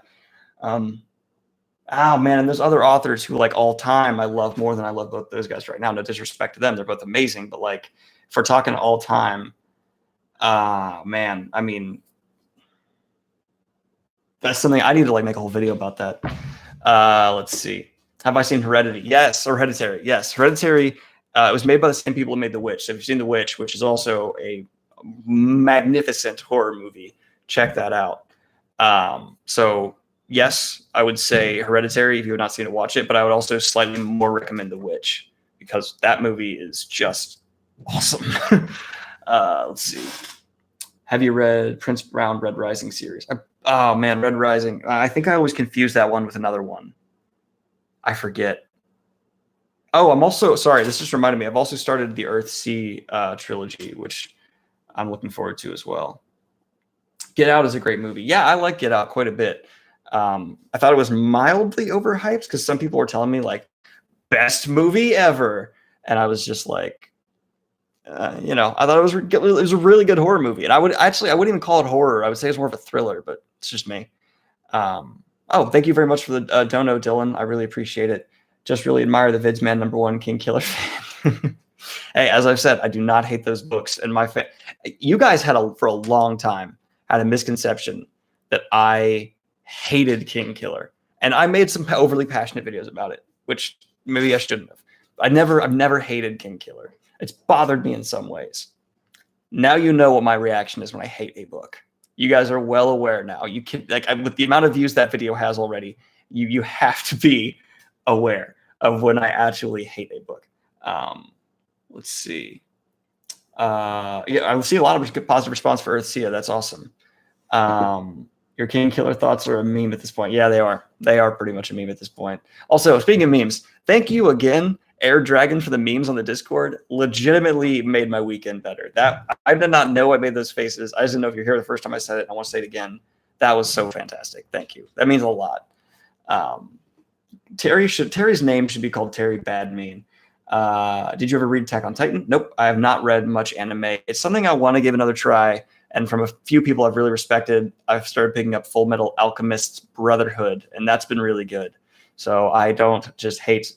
Oh, man, and there's other authors who, like, all time I love more than I love both those guys right now. No disrespect to them. They're both amazing. But, like, if we're talking all time, man, I mean, that's something I need to, like, make a whole video about that. Let's see. Have I seen Heredity? Yes. Or Hereditary? Yes. Hereditary, it was made by the same people who made The Witch. So if you've seen The Witch, which is also a magnificent horror movie, check that out. So yes, I would say Hereditary if you have not seen it, watch it, but I would also slightly more recommend The Witch because that movie is just awesome. Let's see. Have you read Prince Brown Red Rising series? Oh man, Red Rising. I think I always confuse that one with another one. I forget. Oh, I'm also sorry. This just reminded me. I've also started the Earthsea trilogy, which I'm looking forward to as well. Get Out is a great movie. Yeah, I like Get Out quite a bit. I thought it was mildly overhyped because some people were telling me like best movie ever, and I was just like, I thought it was a really good horror movie, and I wouldn't even call it horror. I would say it's more of a thriller, but it's just me. Thank you very much for the dono, Dylan. I really appreciate it. Just really admire the Vidsman #1 King Killer fan. Hey, as I've said, I do not hate those books, and you guys for a long time had a misconception that I hated King Killer, and I made some overly passionate videos about it, which maybe I shouldn't have. I've never hated King Killer. It's bothered me in some ways. Now you know what my reaction is when I hate a book. You guys are well aware now. You can with the amount of views that video has already, you have to be aware of when I actually hate a book. Let's see. I see a lot of positive response for Earthsea. That's awesome. Your King Killer thoughts are a meme at this point. Yeah, they are. They are pretty much a meme at this point. Also, speaking of memes, thank you again, Air Dragon, for the memes on the Discord. Legitimately made my weekend better. That I did not know I made those faces. I just didn't know if you're here the first time I said it. I want to say it again. That was so fantastic. Thank you. That means a lot. Terry's name should be called Terry Badmean. Did you ever read Attack on Titan? Nope, I have not read much anime. It's something I want to give another try. And from a few people I've really respected, I've started picking up Full Metal Alchemist Brotherhood, and that's been really good. So I don't just hate.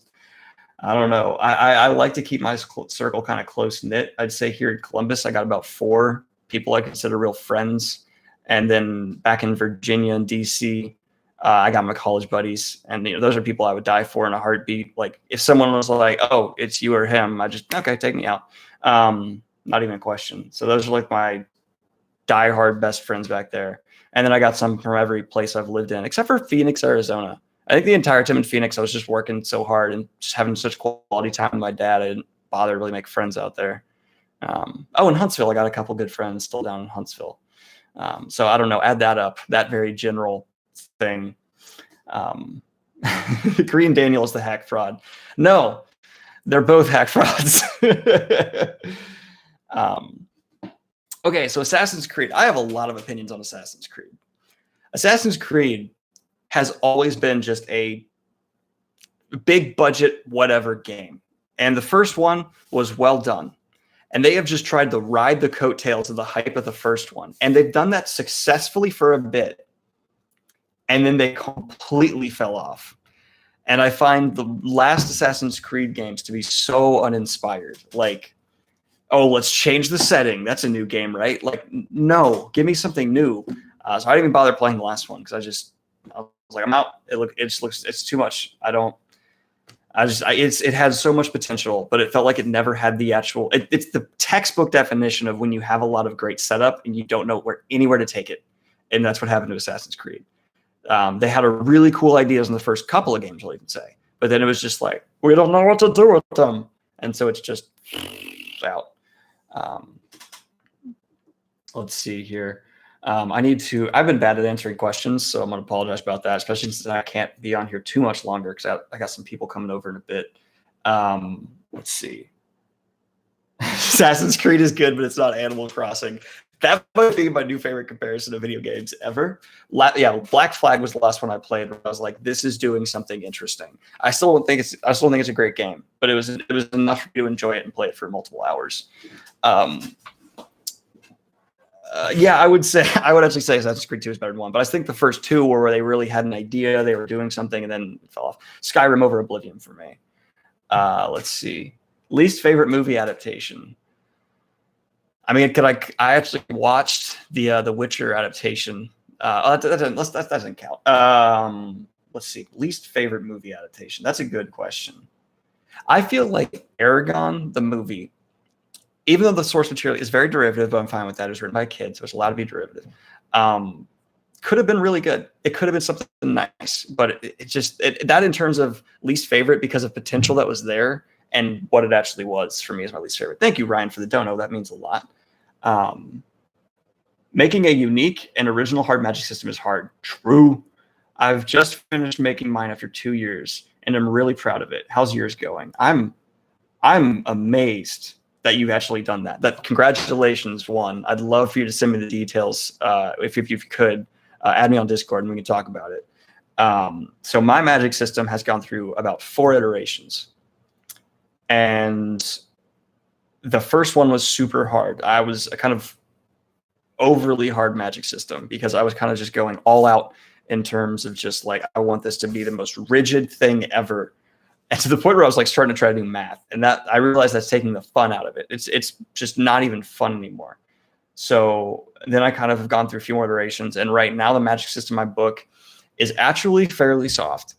I don't know. I like to keep my circle kind of close knit. I'd say here in Columbus, I got about 4 people I consider real friends, and then back in Virginia and DC, I got my college buddies, and those are people I would die for in a heartbeat. Like if someone was like, "Oh, it's you or him," I just okay, take me out. Not even a question. So those are like my diehard best friends back there. And then I got some from every place I've lived in, except for Phoenix, Arizona. I think the entire time in Phoenix, I was just working so hard and just having such quality time with my dad. I didn't bother to really make friends out there. In Huntsville, I got a couple good friends still down in Huntsville. So I don't know, add that up, that very general thing. Green Daniel is the hack fraud. No, they're both hack frauds. Okay, so Assassin's Creed. I have a lot of opinions on Assassin's Creed. Assassin's Creed has always been just a big budget whatever game. And the first one was well done. And they have just tried to ride the coattails of the hype of the first one. And they've done that successfully for a bit. And then they completely fell off. And I find the last Assassin's Creed games to be so uninspired. Like, oh, let's change the setting. That's a new game, right? Like, no, give me something new. So I didn't even bother playing the last one because I was like, I'm out. It's too much. It has so much potential, but it felt like it never had the actual. It's the textbook definition of when you have a lot of great setup and you don't know anywhere to take it, and that's what happened to Assassin's Creed. They had a really cool ideas in the first couple of games, I'll even say, but then it was just like we don't know what to do with them, and so it's just out. Let's see here. I've been bad at answering questions, so I'm going to apologize about that, especially since I can't be on here too much longer because I got some people coming over in a bit. Let's see. Assassin's Creed is good, but it's not Animal Crossing. That might be my new favorite comparison of video games ever. Black Flag was the last one I played where I was like, this is doing something interesting. I still don't think it's a great game, but it was enough for me to enjoy it and play it for multiple hours. I would actually say Assassin's Creed 2 is better than 1, but I think the first 2 were where they really had an idea, they were doing something, and then it fell off. Skyrim over Oblivion for me. Let's see. Least favorite movie adaptation. I mean, I actually watched the Witcher adaptation. That doesn't count. Let's see. Least favorite movie adaptation. That's a good question. I feel like Aragon, the movie, even though the source material is very derivative, but I'm fine with that. It was written by kids, so it's allowed to be derivative. could have been really good. It could have been something nice, but that in terms of least favorite because of potential that was there and what it actually was for me is my least favorite. Thank you, Ryan, for the dono. That means a lot. Making a unique and original hard magic system is hard. True. I've just finished making mine after 2 years, and I'm really proud of it. How's yours going? I'm amazed that you've actually done that. Congratulations, one. I'd love for you to send me the details if you could. Add me on Discord and we can talk about it. So my magic system has gone through about 4 iterations. And the first one was super hard. I was a kind of overly hard magic system because I was kind of just going all out in terms of just like, I want this to be the most rigid thing ever. And to the point where I was like starting to try to do math, and that I realized that's taking the fun out of it. It's just not even fun anymore. So then I kind of have gone through a few more iterations, and right now the magic system in my book is actually fairly soft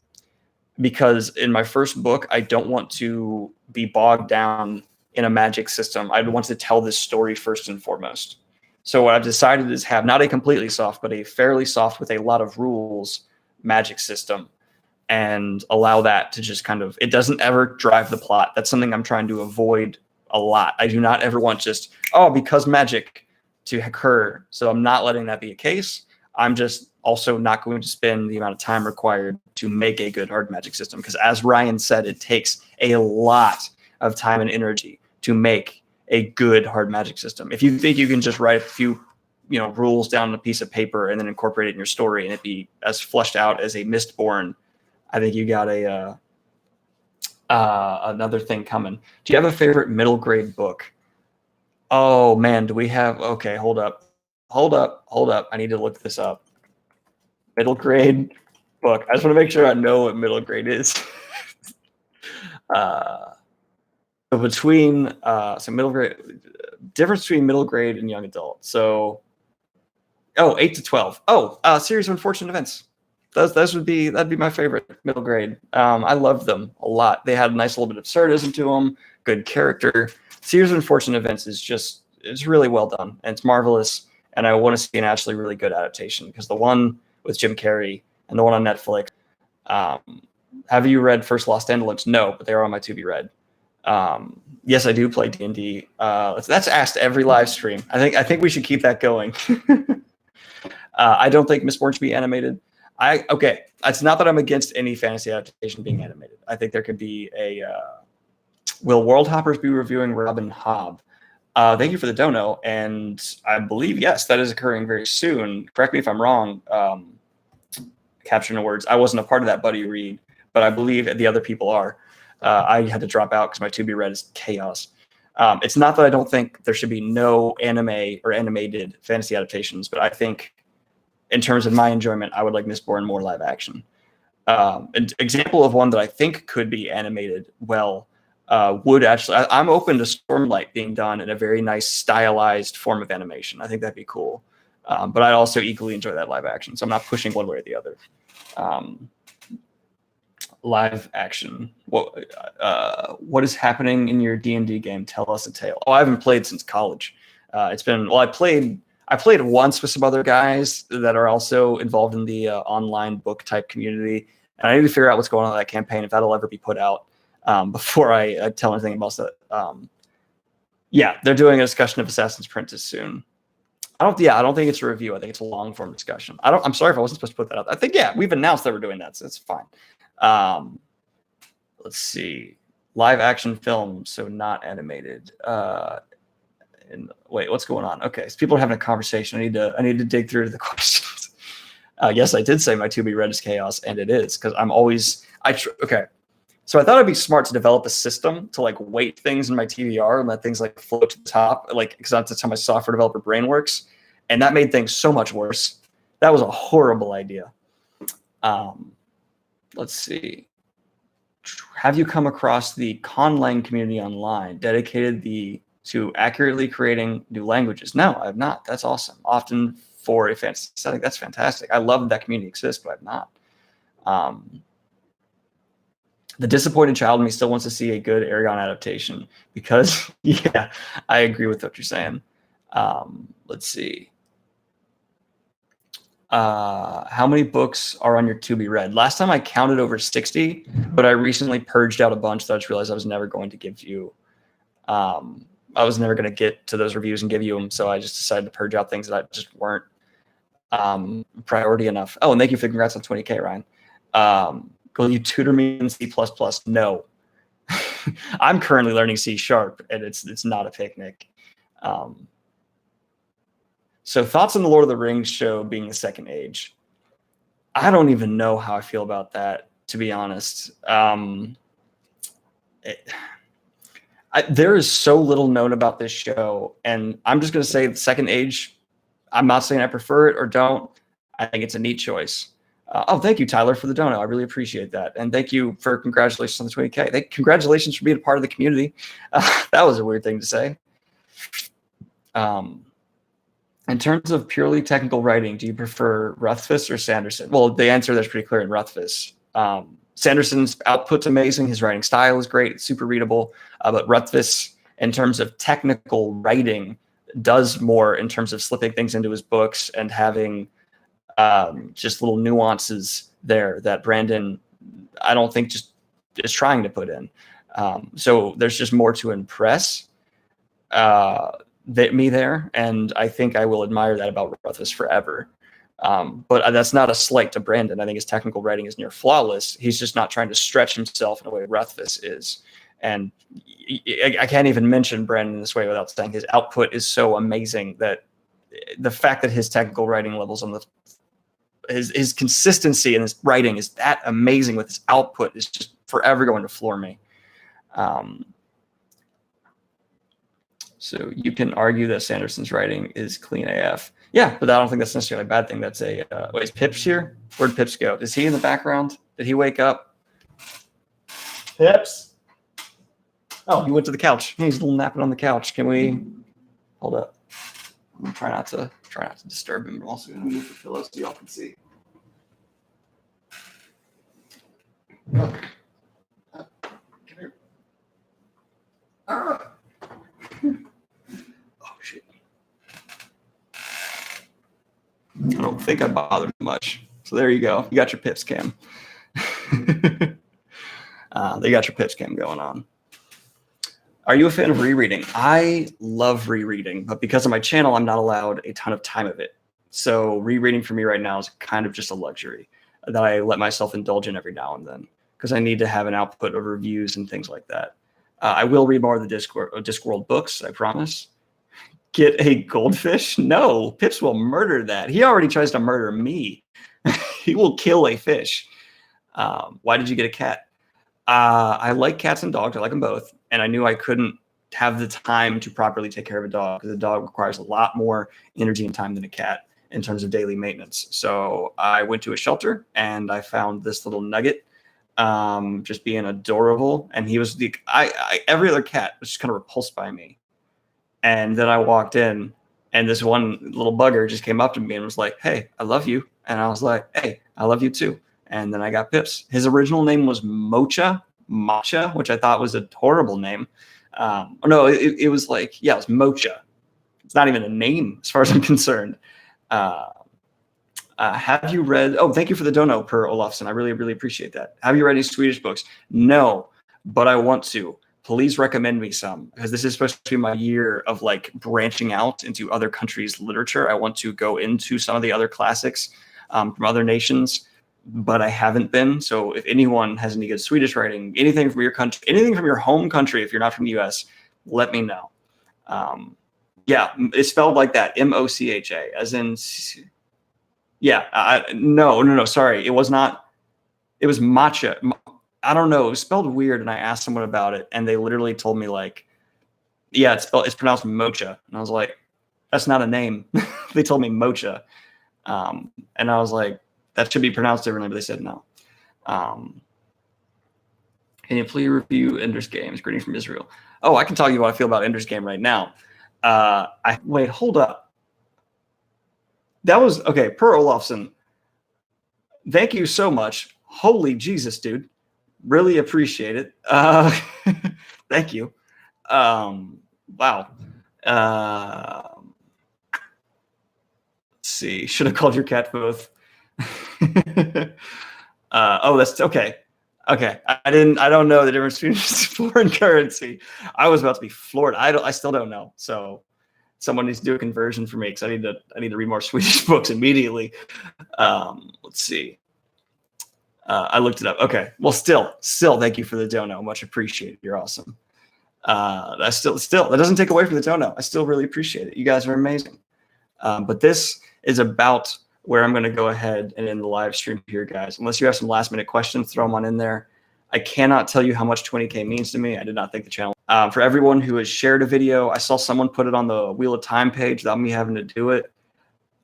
because in my first book, I don't want to be bogged down in a magic system. I want to tell this story first and foremost. So what I've decided is have not a completely soft, but a fairly soft with a lot of rules magic system, and allow that to just kind of, it doesn't ever drive the plot. That's something I'm trying to avoid a lot. I do not ever want just, because magic to occur. So I'm not letting that be a case. I'm just also not going to spend the amount of time required to make a good hard magic system. Because as Ryan said, it takes a lot of time and energy to make a good hard magic system. If you think you can just write a few rules down on a piece of paper and then incorporate it in your story and it be as fleshed out as a Mistborn, I think you got another thing coming. Do you have a favorite middle grade book? Oh man, do we have? Okay, hold up. I need to look this up. Middle grade book. I just want to make sure I know what middle grade is. So between middle grade, difference between middle grade and young adult. So 8 to 12. Series of Unfortunate Events. That'd be my favorite middle grade. I loved them a lot. They had a nice little bit of absurdism to them, good character. Series of Unfortunate Events it's really well done and it's marvelous. And I want to see an actually really good adaptation because the one with Jim Carrey and the one on Netflix. Have you read First Lost Standalones? No, but they are on my to be read. Yes, I do play D&D. That's asked every live stream. I think we should keep that going. I don't think Mistborn should be animated. It's not that I'm against any fantasy adaptation being animated. I think there could be a will World Hoppers be reviewing Robin Hobb? Thank you for the dono, and I believe yes, that is occurring very soon. Correct me if I'm wrong. Caption of words. I wasn't a part of that buddy read, but I believe the other people are. I had to drop out because my to be read is chaos. It's not that I don't think there should be no anime or animated fantasy adaptations, but I think in terms of my enjoyment, I would like Mistborn more live action. An example of one that I think could be animated well would actually, I'm open to Stormlight being done in a very nice stylized form of animation. I think that'd be cool. But I also equally enjoy that live action. So I'm not pushing one way or the other. Live action. What is happening in your D&D game? Tell us a tale. I haven't played since college. I played once with some other guys that are also involved in the online book type community. And I need to figure out what's going on in that campaign, if that'll ever be put out before I tell anything about that. They're doing a discussion of Assassin's Apprentice soon. I don't think it's a review. I think it's a long form discussion. I'm sorry if I wasn't supposed to put that out. I think, we've announced that we're doing that, so it's fine. Let's see. Live action film, so not animated. Wait, what's going on? Okay, so people are having a conversation. I need to dig through the questions. Yes, I did say my to be read is chaos, and it is because I'm always okay. So I thought it'd be smart to develop a system to like weight things in my TBR and let things like float to the top, like because that's how my software developer brain works, and that made things so much worse. That was a horrible idea. Let's see. Have you come across the Conlang community online dedicated to accurately creating new languages? No, I have not. That's awesome. Often for a fantasy setting, that's fantastic. I love that community exists, but I've not. The disappointed child in me still wants to see a good Aragon adaptation because, I agree with what you're saying. Let's see. How many books are on your to be read? Last time I counted over 60, but I recently purged out a bunch that I just realized I was never going to give you. I was never going to get to those reviews and give you them, so I just decided to purge out things that just weren't priority enough. Oh, and thank you for the congrats on 20K, Ryan. Will you tutor me in C++? No. I'm currently learning C#, and it's not a picnic. So thoughts on the Lord of the Rings show being the second age? I don't even know how I feel about that, to be honest. There is so little known about this show, and I'm just going to say the second age. I'm not saying I prefer it or don't. I think it's a neat choice. Oh, thank you, Tyler, for the dono. I really appreciate that. And thank you for congratulations on the 20K. Congratulations for being a part of the community. That was a weird thing to say. In terms of purely technical writing, do you prefer Rothfuss or Sanderson? Well, the answer there's pretty clear in Rothfuss. Sanderson's output's amazing. His writing style is great. It's super readable. But Rothfuss, in terms of technical writing, does more in terms of slipping things into his books and having just little nuances there that Brandon, I don't think, just is trying to put in. So there's just more to impress me there, and I think I will admire that about Rothfuss forever. But that's not a slight to Brandon. I think his technical writing is near flawless. He's just not trying to stretch himself in a way Rothfuss is. And I can't even mention Brandon this way without saying his output is so amazing that the fact that his technical writing levels on his consistency in his writing is that amazing with his output is just forever going to floor me. So you can argue that Sanderson's writing is clean AF. Yeah, but I don't think that's necessarily a bad thing. That's a wait, is Pips here? Where'd Pips go? Is he in the background? Did he wake up? Pips? Oh, he went to the couch. He's a little napping on the couch. Can we hold up? I'm gonna try not to disturb him. I'm also gonna move the pillow so y'all can see. Come here. Ah. Oh shit. I don't think I bothered much. So there you go. You got your Pips cam. They got your Pips cam going on. Are you a fan of rereading? I love rereading, but because of my channel, I'm not allowed a ton of time of it. So rereading for me right now is kind of just a luxury that I let myself indulge in every now and then because I need to have an output of reviews and things like that. I will read more of the Discworld books, I promise. Get a goldfish? No, Pips will murder that. He already tries to murder me. He will kill a fish. Why did you get a cat? I like cats and dogs. I like them both. And I knew I couldn't have the time to properly take care of a dog because a dog requires a lot more energy and time than a cat in terms of daily maintenance. So I went to a shelter and I found this little nugget just being adorable. And he was every other cat was just kind of repulsed by me. And then I walked in and this one little bugger just came up to me and was like, "Hey, I love you." And I was like, "Hey, I love you too." And then I got Pips. His original name was Matcha, which I thought was a horrible name. No, it was like, yeah, it was Mocha. It's not even a name as far as I'm concerned. Have you read, oh, thank you for the dono, Per Olafsson. I really, really appreciate that. Have you read any Swedish books? No, but I want to. Please recommend me some because this is supposed to be my year of like branching out into other countries' literature. I want to go into some of the other classics from other nations. But I haven't been. So if anyone has any good Swedish writing, anything from your country, anything from your home country, if you're not from the US, let me know. Yeah, it's spelled like that, M-O-C-H-A, as in, yeah, no, sorry. It was not, it was matcha. I don't know. It was spelled weird. And I asked someone about it and they literally told me like, yeah, it's pronounced mocha. And I was like, that's not a name. They told me mocha. And I was like, that should be pronounced differently, but they said no. Can you please review Ender's Games? Greetings from Israel. Oh, I can tell you what I feel about Ender's Game right now. Wait, hold up. That was, okay, Per Olafsson. Thank you so much. Holy Jesus, dude. Really appreciate it. Thank you. Wow. Let's see. Should have called your cat both. Oh, that's okay. Okay, I don't know the difference between foreign currency. I was about to be floored. I still don't know. So someone needs to do a conversion for me because I need to read more Swedish books immediately. Let's see. I looked it up. Okay. Well, still, thank you for the dono. Much appreciated. You're awesome. That doesn't take away from the dono. I still really appreciate it. You guys are amazing. But this is about where I'm going to go ahead and end the live stream here, guys. Unless you have some last minute questions, throw them on in there. I cannot tell you how much 20K means to me. I did not think the channel. For everyone who has shared a video, I saw someone put it on the Wheel of Time page without me having to do it.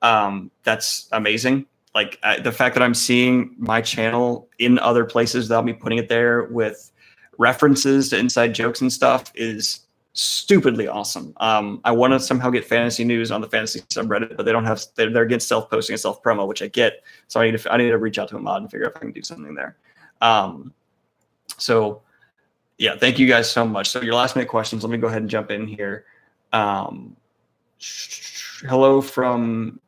That's amazing. Like the fact that I'm seeing my channel in other places without me putting it there with references to inside jokes and stuff is stupidly awesome. I want to somehow get fantasy news on the fantasy subreddit, but they don't have. They're against self-posting and self-promo, which I get. So I need to reach out to a mod and figure out if I can do something there. So yeah, thank you guys so much. So your last minute questions. Let me go ahead and jump in here. Hello from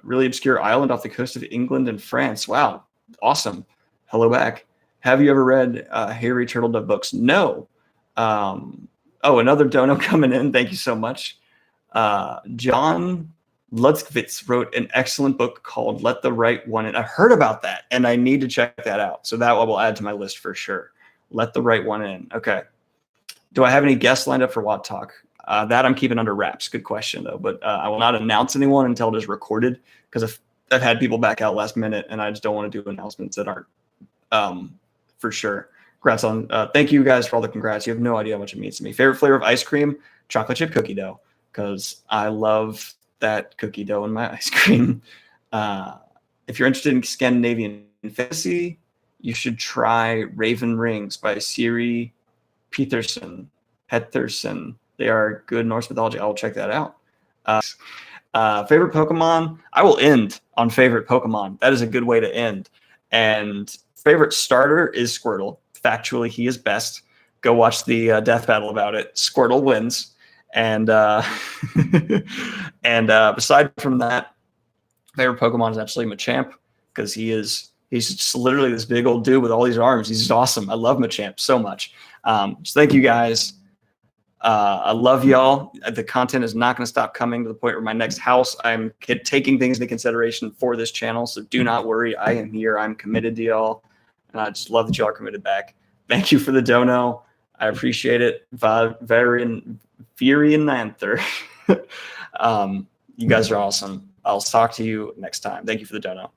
really obscure island off the coast of England and France. Wow, awesome. Hello back. Have you ever read Harry Turtledove books? No. Oh, another dono coming in. Thank you so much. John Lutzkowitz wrote an excellent book called Let the Right One In. I heard about that, and I need to check that out. So that I will add to my list for sure. Let the Right One In. Okay. Do I have any guests lined up for WoT Talk? That I'm keeping under wraps. Good question, though. But I will not announce anyone until it is recorded because I've had people back out last minute, and I just don't want to do announcements that aren't for sure. Congrats on. Thank you guys for all the congrats. You have no idea how much it means to me. Favorite flavor of ice cream? Chocolate chip cookie dough, because I love that cookie dough in my ice cream. If you're interested in Scandinavian fantasy, you should try Raven Rings by Siri Peterson. They are good Norse mythology. I will check that out. Favorite Pokemon? I will end on favorite Pokemon. That is a good way to end. And favorite starter is Squirtle. Factually, he is best. Go watch the death battle about it. Squirtle wins. And aside from that, favorite Pokemon is absolutely Machamp because he's just literally this big old dude with all these arms. He's just awesome. I love Machamp so much. So thank you guys. I love y'all. The content is not going to stop coming to the point where my next house, I'm taking things into consideration for this channel. So do not worry. I am here. I'm committed to y'all. And I just love that y'all are committed back. Thank you for the dono. I appreciate it. Varian Anther. You guys are awesome. I'll talk to you next time. Thank you for the dono.